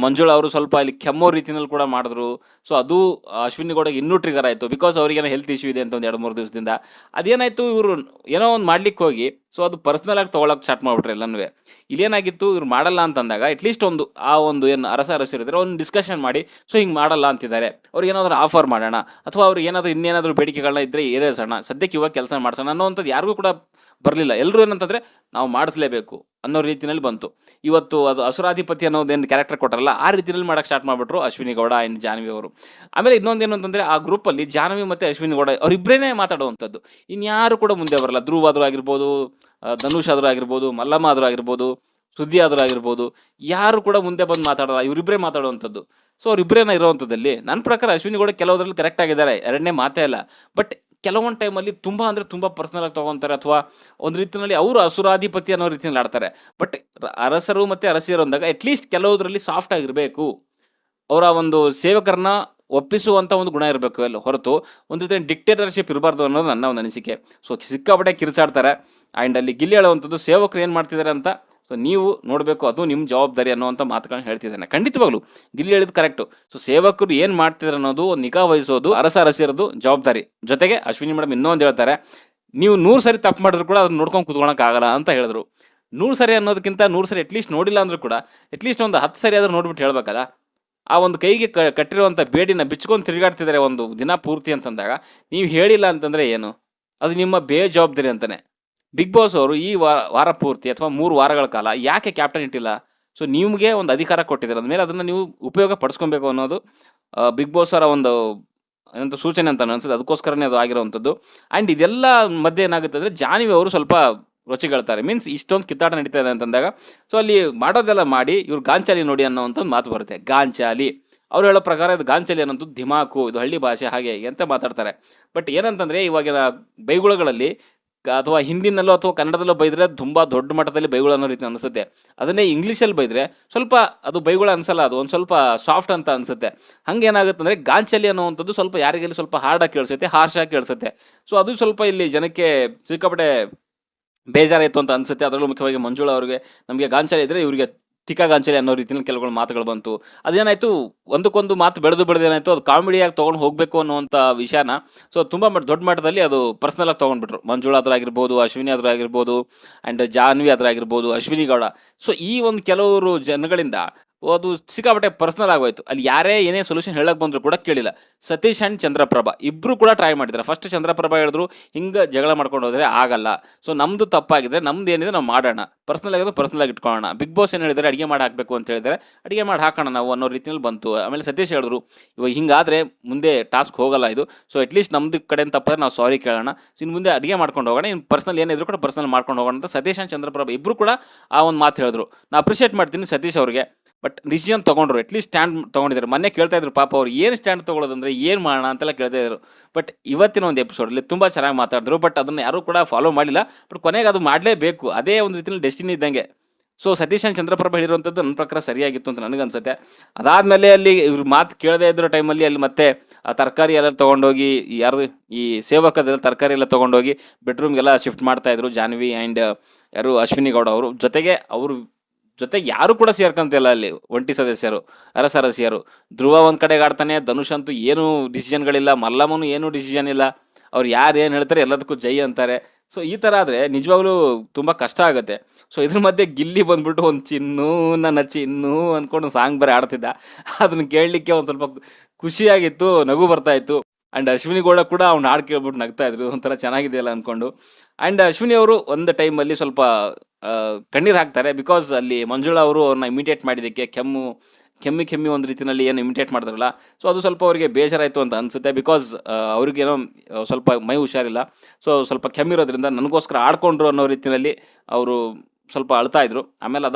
ಮಂಜುಳಾ ಅವರು ಸ್ವಲ್ಪ ಇಲ್ಲಿ ಕೆಮ್ಮೋ ರೀತಿಯಲ್ಲಿ ಕೂಡ ಮಾಡಿದ್ರು. ಸೊ ಅದು ಅಶ್ವಿನಿ ಗೌಡಗೆ ಇನ್ನೂ ಟ್ರಿಗರ್ ಆಯಿತು. ಬಿಕಾಸ್ ಅವ್ರಿಗೇನೋ ಹೆಲ್ತ್ ಇಶ್ಯೂ ಇದೆ ಅಂತ ಒಂದು 2-3 ದಿವಸದಿಂದ. ಅದೇನಾಯಿತು, ಇವರು ಏನೋ ಒಂದು ಮಾಡ್ಲಿಕ್ಕೆ ಹೋಗಿ ಸೊ ಅದು ಪರ್ಸ್ನಲ್ ಆಗಿ ತೊಗೊಳಕ್ಕೆ ಸ್ಟಾರ್ಟ್ ಮಾಡಿಬಿಟ್ರೆ ಎಲ್ಲನೂ. ಇಲ್ಲೇನಾಗಿತ್ತು, ಇವ್ರು ಮಾಡಲ್ಲ ಅಂತಂದಾಗ ಅಟ್ಲೀಸ್ಟ್ ಒಂದು ಏನು ಅರಸರಿದ್ರೆ ಒಂದು ಡಿಸ್ಕಷನ್ ಮಾಡಿ ಸೊ ಹಿಂಗೆ ಮಾಡಲ್ಲ ಅಂತಿದ್ದಾರೆ, ಅವ್ರಿಗೆ ಏನಾದರೂ ಆಫರ್ ಮಾಡೋಣ, ಅಥವಾ ಅವ್ರಿಗೆ ಏನಾದರೂ ಇನ್ನೇನಾದರೂ ಬೇಡಿಕೆಗಳನ್ನ ಇದ್ದರೆ ಏರಿಸೋಣ, ಸದ್ಯಕ್ಕೆ ಇವಾಗ ಕೆಲಸ ಮಾಡಿಸೋಣ ಅನ್ನೋವಂಥದ್ದು ಯಾರಿಗೂ ಕೂಡ ಬರಲಿಲ್ಲ. ಎಲ್ಲರೂ ಏನಂತಂದರೆ ನಾವು ಮಾಡಿಸ್ಲೇಬೇಕು ಅನ್ನೋ ರೀತಿಯಲ್ಲಿ ಬಂತು. ಇವತ್ತು ಅದು ಅಸುರಾಧಿಪತಿ ಅನ್ನೋದೇನು ಕ್ಯಾರೆಕ್ಟರ್ ಕೊಟ್ಟರಲ್ಲ, ಆ ರೀತಿಯಲ್ಲಿ ಮಾಡೋಕ್ಕೆ ಸ್ಟಾರ್ಟ್ ಮಾಡಿಬಿಟ್ರು ಅಶ್ವಿನಿ ಗೌಡ ಆ್ಯಂಡ್ ಜಾನ್ವಿ ಅವರು. ಆಮೇಲೆ ಇನ್ನೊಂದೇನು ಅಂತಂದರೆ, ಆ ಗ್ರೂಪಲ್ಲಿ ಜಾನ್ವಿ ಮತ್ತು ಅಶ್ವಿನಿ ಗೌಡ ಅವರಿಬ್ಬರೇ ಮಾತಾಡುವಂಥದ್ದು. ಇನ್ಯಾರು ಕೂಡ ಮುಂದೆ ಬರಲ್ಲ. ಧ್ರುವ ಆದರೂ ಆಗಿರ್ಬೋದು, ಧನುಷ್ ಆದರೂ ಆಗಿರ್ಬೋದು, ಮಲ್ಲಮ್ಮ ಆದರೂ ಆಗಿರ್ಬೋದು, ಸುದ್ದಿ ಆದರೂ ಆಗಿರ್ಬೋದು, ಯಾರು ಕೂಡ ಮುಂದೆ ಬಂದು ಮಾತಾಡೋಲ್ಲ. ಇವರಿಬ್ಬರೇ ಮಾತಾಡುವಂಥದ್ದು. ಸೊ ಅವರಿಬ್ಬರೇನ ಇರೋವಂಥದ್ದಲ್ಲಿ ನನ್ನ ಪ್ರಕಾರ ಅಶ್ವಿನಿ ಗೌಡ ಕೆಲವರಲ್ಲಿ ಕರೆಕ್ಟ್ ಆಗಿದ್ದಾರೆ, ಎರಡನೇ ಮಾತೇ ಇಲ್ಲ. ಬಟ್ ಕೆಲವೊಂದು ಟೈಮಲ್ಲಿ ತುಂಬ ಪರ್ಸ್ನಲ್ ಆಗಿ ತೊಗೊತಾರೆ, ಅಥವಾ ಒಂದು ರೀತಿಯಲ್ಲಿ ಅವರು ಅಸುರಾಧಿಪತಿ ಅನ್ನೋ ರೀತಿಯಲ್ಲಿ ಆಡ್ತಾರೆ. ಬಟ್ ಅರಸರು ಮತ್ತು ಅರಸಿಯರು ಅಂದಾಗ ಅಟ್ಲೀಸ್ಟ್ ಕೆಲವುದರಲ್ಲಿ ಸಾಫ್ಟ್ ಆಗಿರಬೇಕು. ಅವರ ಒಂದು ಸೇವಕರನ್ನ ಒಪ್ಪಿಸುವಂಥ ಒಂದು ಗುಣ ಇರಬೇಕು ಎಲ್ಲ ಹೊರತು ಒಂದು ರೀತಿ ಡಿಕ್ಟೇಟರ್ಶಿಪ್ ಇರಬಾರ್ದು ಅನ್ನೋದು ನನ್ನ ಒಂದು ಅನಿಸಿಕೆ. ಸೊ ಸಿಕ್ಕಾಪಟ್ಟೆ ಕಿರ್ಚಾಡ್ತಾರೆ. ಆ್ಯಂಡ್ ಅಲ್ಲಿ ಗಿಲ್ಲಿ ಹೇಳುವಂಥದ್ದು ಸೇವಕರು ಏನು ಮಾಡ್ತಿದ್ದಾರೆ ಅಂತ ಸೊ ನೀವು ನೋಡಬೇಕು, ಅದು ನಿಮ್ಮ ಜವಾಬ್ದಾರಿ ಅನ್ನೋವಂಥ ಮಾತುಗಳನ್ನ ಹೇಳ್ತಿದ್ದಾನೆ. ಖಂಡಿತವಾಗ್ಲು ಗಿಲ್ಲಿ ಹೇಳಿದ್ದು ಕರೆಕ್ಟು. ಸೊ ಸೇವಕರು ಏನು ಮಾಡ್ತಿದ್ದಾರೆ ಅನ್ನೋದು ಒಂದು ನಿಗಾ ವಹಿಸೋದು ಅರಸಿರೋದು ಜವಾಬ್ದಾರಿ. ಜೊತೆಗೆ ಅಶ್ವಿನಿ ಮೇಡಮ್ ಇನ್ನೊಂದು ಹೇಳ್ತಾರೆ, ನೀವು 100 ಸರಿ ತಪ್ಪು ಮಾಡಿದ್ರು ಕೂಡ ಅದನ್ನ ನೋಡ್ಕೊಂಡು ಕೂತ್ಕೊಳಕ್ಕಾಗಲ್ಲ ಅಂತ ಹೇಳಿದ್ರು. 100 ಸರಿ ಅನ್ನೋದಕ್ಕಿಂತ 100 ಸರಿ ಅಟ್ಲೀಸ್ಟ್ ನೋಡಿಲ್ಲ ಅಂದರೂ ಕೂಡ ಅಟ್ಲೀಸ್ಟ್ ಒಂದು 10 ಸರಿ ಆದರೂ ನೋಡ್ಬಿಟ್ಟು ಹೇಳ್ಬೇಕಲ್ಲ. ಆ ಒಂದು ಕೈಗೆ ಕಟ್ಟಿರುವಂಥ ಬೇಡಿನ ಬಿಚ್ಕೊಂಡು ತಿರುಗಾಡ್ತಿದ್ದಾರೆ ಒಂದು ದಿನ ಪೂರ್ತಿ ಅಂತಂದಾಗ ನೀವು ಹೇಳಿಲ್ಲ ಅಂತಂದರೆ ಏನು, ಅದು ನಿಮ್ಮ ಬೇಜವಾಬ್ದಾರಿ ಅಂತಲೇ. ಬಿಗ್ ಬಾಸ್ ಅವರು ಈ ವಾರ ಪೂರ್ತಿ ಅಥವಾ 3 ವಾರಗಳ ಕಾಲ ಯಾಕೆ ಕ್ಯಾಪ್ಟನ್ ಇಟ್ಟಿಲ್ಲ? ಸೊ ನಿಮಗೆ ಒಂದು ಅಧಿಕಾರ ಕೊಟ್ಟಿದ್ದಾರೆ ಅಂದಮೇಲೆ ಅದನ್ನು ನೀವು ಉಪಯೋಗ ಪಡಿಸ್ಕೊಬೇಕು ಅನ್ನೋದು ಬಿಗ್ ಬಾಸ್ ಅವರ ಒಂದು ಏನಂತ ಸೂಚನೆ ಅಂತ ಅನಿಸುತ್ತೆ. ಅದಕ್ಕೋಸ್ಕರನೇ ಅದು ಆಗಿರೋವಂಥದ್ದು. ಆ್ಯಂಡ್ ಇದೆಲ್ಲ ಮಧ್ಯೆ ಏನಾಗುತ್ತೆ ಅಂದರೆ ಜಾನ್ವಿ ಅವರು ಸ್ವಲ್ಪ ರುಚಿಗಳ್ತಾರೆ. ಮೀನ್ಸ್ ಇಷ್ಟೊಂದು ಕಿತ್ತಾಟ ನಡೀತಾ ಇದೆ ಅಂತಂದಾಗ ಸೊ ಅಲ್ಲಿ ಮಾಡೋದೆಲ್ಲ ಮಾಡಿ ಇವ್ರು ಗಾಂಚಾಲಿ ನೋಡಿ ಅನ್ನೋವಂಥ ಒಂದು ಮಾತು ಬರುತ್ತೆ. ಗಾಂಚಾಲಿ ಅವ್ರು ಹೇಳೋ ಪ್ರಕಾರ ಇದು ಗಾಂಚಾಲಿ ಅನ್ನೋದು ಧಿಮಾಕು, ಇದು ಹಳ್ಳಿ ಭಾಷೆ ಹಾಗೆ ಅಂತ ಮಾತಾಡ್ತಾರೆ. ಬಟ್ ಏನಂತಂದರೆ ಇವಾಗಿನ ಬೈಗುಳಗಳಲ್ಲಿ ಅಥವಾ ಹಿಂದಿನಲ್ಲೋ ಅಥವಾ ಕನ್ನಡದಲ್ಲೋ ಬೈದರೆ ತುಂಬ ದೊಡ್ಡ ಮಟ್ಟದಲ್ಲಿ ಬೈಗುಳ ಅನ್ನೋ ರೀತಿ ಅನಿಸುತ್ತೆ. ಅದನ್ನೇ ಇಂಗ್ಲೀಷಲ್ಲಿ ಬೈದರೆ ಸ್ವಲ್ಪ ಅದು ಬೈಗುಳ ಅನಿಸಲ್ಲ, ಅದು ಒಂದು ಸ್ವಲ್ಪ ಸಾಫ್ಟ್ ಅಂತ ಅನಿಸುತ್ತೆ. ಹಂಗೆ ಏನಾಗುತ್ತೆ ಅಂದರೆ ಗಾಂಚಲಿ ಅನ್ನೋವಂಥದ್ದು ಸ್ವಲ್ಪ ಯಾರಿಗೆಲ್ಲಿ ಸ್ವಲ್ಪ ಹಾರ್ಡಾಗಿ ಕೇಳಿಸುತ್ತೆ, ಹಾರ್ಷಾಗಿ ಕೇಳಿಸುತ್ತೆ. ಸೊ ಅದು ಸ್ವಲ್ಪ ಇಲ್ಲಿ ಜನಕ್ಕೆ ಸಿಕ್ಕಾಪಟ್ಟೆ ಬೇಜಾರಾಯಿತು ಅಂತ ಅನಿಸುತ್ತೆ. ಅದರಲ್ಲೂ ಮುಖ್ಯವಾಗಿ ಮಂಜುಳಾ ಅವ್ರಿಗೆ ನಮಗೆ ಗಾಂಚಲಿ ಇದ್ದರೆ ಇವರಿಗೆ ತಿಕ್ಕ ಗಾಂಚಲಿ ಅನ್ನೋ ರೀತಿಯಲ್ಲಿ ಕೆಲವುಗಳು ಮಾತುಗಳು ಬಂತು. ಅದೇನಾಯಿತು, ಒಂದಕ್ಕೊಂದು ಮಾತು ಬೆಳೆದು ಏನಾಯಿತು, ಅದು ಕಾಮಿಡಿಯಾಗಿ ತೊಗೊಂಡು ಹೋಗಬೇಕು ಅನ್ನುವಂಥ ವಿಷಯನ ಸೊ ತುಂಬ ದೊಡ್ಡ ಮಟ್ಟದಲ್ಲಿ ಅದು ಪರ್ಸ್ನಲಾಗಿ ತೊಗೊಂಡ್ಬಿಟ್ರು. ಮಂಜುಳಾ ಆದರೂ ಆಗಿರ್ಬೋದು, ಅಶ್ವಿನಿ ಆದರೂ ಆಗಿರ್ಬೋದು, ಆ್ಯಂಡ್ ಜಾನ್ವಿ ಆದರೂ ಆಗಿರ್ಬೋದು, ಅಶ್ವಿನಿ ಗೌಡ. ಸೊ ಈ ಒಂದು ಕೆಲವರು ಜನಗಳಿಂದ ಅದು ಸಿಕ್ಕಾಪಟ್ಟೆ ಪರ್ಸ್ನಲ್ ಆಗೋಯ್ತು. ಅಲ್ಲಿ ಯಾರೇ ಏನೇ ಸೊಲ್ಯೂಷನ್ ಹೇಳಕ್ಕೆ ಬಂದರೂ ಕೂಡ ಕೇಳಿಲ್ಲ. ಸತೀಶ್ ಆ್ಯಂಡ್ ಚಂದ್ರಪ್ರಭಾ ಇಬ್ಬರು ಕೂಡ ಟ್ರೈ ಮಾಡಿದ್ದಾರೆ. ಫಸ್ಟ್ ಚಂದ್ರಪ್ರಭಾ ಹೇಳಿದ್ರು ಹಿಂಗೆ ಜಗಳ ಮಾಡ್ಕೊಂಡು ಹೋದರೆ ಆಗಲ್ಲ, ಸೊ ನಮ್ಮದು ತಪ್ಪಾಗಿದ್ರೆ ನಮ್ದು ಏನಿದೆ ನಾವು ಮಾಡೋಣ, ಪರ್ಸ್ನಲ್ ಆಗಿದ್ದು ಪರ್ಸ್ನಲ್ ಆಗಿ ಇಟ್ಕೊಳ್ಳೋಣ. ಬಿಗ್ ಬಾಸ್ ಏನು ಹೇಳಿದರೆ ಅಡುಗೆ ಮಾಡಿ ಹಾಕಬೇಕು ಅಂತ ಹೇಳಿದರೆ ಅಡುಗೆ ಮಾಡಿ ಹಾಕೋಣ ನಾವು ಅನ್ನೋ ರೀತಿಯಲ್ಲಿ ಬಂತು. ಆಮೇಲೆ ಸತೀಶ್ ಹೇಳಿದ್ರು ಇವಾಗ ಹಿಂಗಾದರೆ ಮುಂದೆ ಟಾಸ್ಕ್ ಹೋಗಲ್ಲ ಇದು, ಸೊ ಅಟ್ಲೀಸ್ಟ್ ನಮ್ಮದು ಕಡೆಯಿಂದ ತಪ್ಪಿದ್ರೆ ನಾವು ಸಾರಿ ಕೇಳೋಣ, ಸೊ ಇನ್ನು ಮುಂದೆ ಅಡುಗೆ ಮಾಡ್ಕೊಂಡು ಹೋಗೋಣ, ಇನ್ನು ಪರ್ಸ್ನಲ್ ಏನಿದ್ರು ಕೂಡ ಪರ್ಸ್ನಲ್ ಮಾಡ್ಕೊಂಡು ಹೋಗೋಣ ಅಂತ ಸತೀಶ್ ಆ್ಯಂಡ್ ಚಂದ್ರಪ್ರಭಾ ಇಬ್ಬರು ಕೂಡ ಆ ಒಂದು ಮಾತು ಹೇಳಿದ್ರು. ನಾನು ಅಪ್ರಿಷಿಯೇಟ್ ಮಾಡ್ತೀನಿ ಸತೀಶ್ ಅವ್ರಿಗೆ. ಬಟ್ ಡಿಸಿಷನ್ ತೊಗೊಂಡ್ರು, ಅಟ್ಲೀಸ್ಟ್ ಸ್ಟ್ಯಾಂಡ್ ತೊಗೊಂಡಿದ್ದಾರೆ. ಮೊನ್ನೆ ಕೇಳ್ತಾ ಇದ್ರು ಪಾಪ ಅವ್ರು ಏನು ಸ್ಟ್ಯಾಂಡ್ ತೊಗೊಳ್ಳೋದಂದ್ರೆ ಏನು ಮಾಡೋಣ ಅಂತೆಲ್ಲ ಕೇಳ್ತಾ ಇದ್ರು. ಬಟ್ ಇವತ್ತಿನ ಒಂದು ಎಪಿಸೋಡಲ್ಲಿ ತುಂಬ ಚೆನ್ನಾಗಿ ಮಾತಾಡಿದ್ರು. ಬಟ್ ಅದನ್ನು ಯಾರೂ ಕೂಡ ಫಾಲೋ ಮಾಡಿಲ್ಲ. ಬಟ್ ಕೊನೆಗೆ ಅದು ಮಾಡಲೇಬೇಕು, ಅದೇ ಒಂದು ರೀತಿಯಲ್ಲಿ ಡೆಸ್ಟಿನಿ ಇದ್ದಂಗೆ. ಸೊ ಸತೀಶ್ ಆ್ಯಂಡ್ ಚಂದ್ರಪ್ರಭಾ ಹೇಳಿರುವಂಥದ್ದು ನನ್ನ ಪ್ರಕಾರ ಸರಿಯಾಗಿತ್ತು ಅಂತ ನನಗನ್ಸುತ್ತೆ. ಅದಾದಮೇಲೆ ಅಲ್ಲಿ ಇವ್ರ ಮಾತು ಕೇಳದೇ ಇದ್ರೋ ಟೈಮಲ್ಲಿ ಅಲ್ಲಿ ಮತ್ತೆ ಆ ತರಕಾರಿ ಎಲ್ಲ ತೊಗೊಂಡೋಗಿ ಈ ಸೇವಕದೆಲ್ಲ ತರಕಾರಿ ಎಲ್ಲ ತೊಗೊಂಡೋಗಿ ಬೆಡ್ರೂಮ್ಗೆಲ್ಲ ಶಿಫ್ಟ್ ಮಾಡ್ತಾಯಿದ್ರು ಜಾನ್ವಿ ಆ್ಯಂಡ್ ಅಶ್ವಿನಿ ಗೌಡ ಅವರು. ಜೊತೆಗೆ ಯಾರು ಕೂಡ ಸೇರ್ಕೊಂತಿಲ್ಲ ಅಲ್ಲಿ ಒಂಟಿ ಸದಸ್ಯರು, ಅರಸರಸಿಯರು. ಧ್ರುವ ಒಂದು ಕಡೆಗೆ ಆಡ್ತಾನೆ, ಧನುಷ್ ಅಂತೂ ಏನೂ ಡಿಸಿಷನ್ಗಳಿಲ್ಲ, ಮಲ್ಲಮ್ಮನೂ ಏನೂ ಡಿಸಿಷನ್ ಇಲ್ಲ. ಅವ್ರು ಯಾರು ಏನು ಹೇಳ್ತಾರೆ ಎಲ್ಲದಕ್ಕೂ ಜೈ ಅಂತಾರೆ. ಸೊ ಈ ಥರ ಆದರೆ ನಿಜವಾಗ್ಲೂ ತುಂಬ ಕಷ್ಟ ಆಗುತ್ತೆ. ಸೊ ಇದ್ರ ಮಧ್ಯೆ ಗಿಲ್ಲಿ ಬಂದ್ಬಿಟ್ಟು ಒಂದು ಚಿನ್ನು ನನ್ನ ಚಿನ್ನು ಅಂದ್ಕೊಂಡು ಸಾಂಗ್ ಬೇರೆ ಆಡ್ತಿದ್ದ. ಅದನ್ನು ಕೇಳಲಿಕ್ಕೆ ಒಂದು ಸ್ವಲ್ಪ ಖುಷಿಯಾಗಿತ್ತು, ನಗು ಬರ್ತಾಯಿತ್ತು. ಆ್ಯಂಡ್ ಅಶ್ವಿನಿ ಗೌಡ ಕೂಡ ಅವ್ನು ಹಾಡು ಕೇಳ್ಬಿಟ್ಟು ನಗ್ತಾಯಿದ್ರು, ಒಂಥರ ಚೆನ್ನಾಗಿದೆಯಲ್ಲ ಅಂದ್ಕೊಂಡು. ಆ್ಯಂಡ್ ಅಶ್ವಿನಿ ಅವರು ಒಂದು ಟೈಮಲ್ಲಿ ಸ್ವಲ್ಪ ಕಣ್ಣೀರು ಹಾಕ್ತಾರೆ. ಬಿಕಾಸ್ ಅಲ್ಲಿ ಮಂಜುಳಾ ಅವರು ಅವ್ರನ್ನ ಇಮಿಟೇಟ್ ಮಾಡಿದ್ದಕ್ಕೆ ಕೆಮ್ಮಿ ಒಂದು ರೀತಿಯಲ್ಲಿ ಏನು ಇಮಿಟೇಟ್ ಮಾಡಿದ್ರಲ್ಲ, ಸೊ ಅದು ಸ್ವಲ್ಪ ಅವರಿಗೆ ಬೇಜಾರಾಯಿತು ಅಂತ ಅನಿಸುತ್ತೆ. ಬಿಕಾಸ್ ಅವ್ರಿಗೇನೋ ಸ್ವಲ್ಪ ಮೈ ಹುಷಾರಿಲ್ಲ, ಸೊ ಸ್ವಲ್ಪ ಕೆಮ್ಮಿರೋದ್ರಿಂದ ನನಗೋಸ್ಕರ ಆಡ್ಕೊಂಡ್ರು ಅನ್ನೋ ರೀತಿಯಲ್ಲಿ ಅವರು ಸ್ವಲ್ಪ ಅಳ್ತಾಯಿದ್ರು. ಆಮೇಲೆ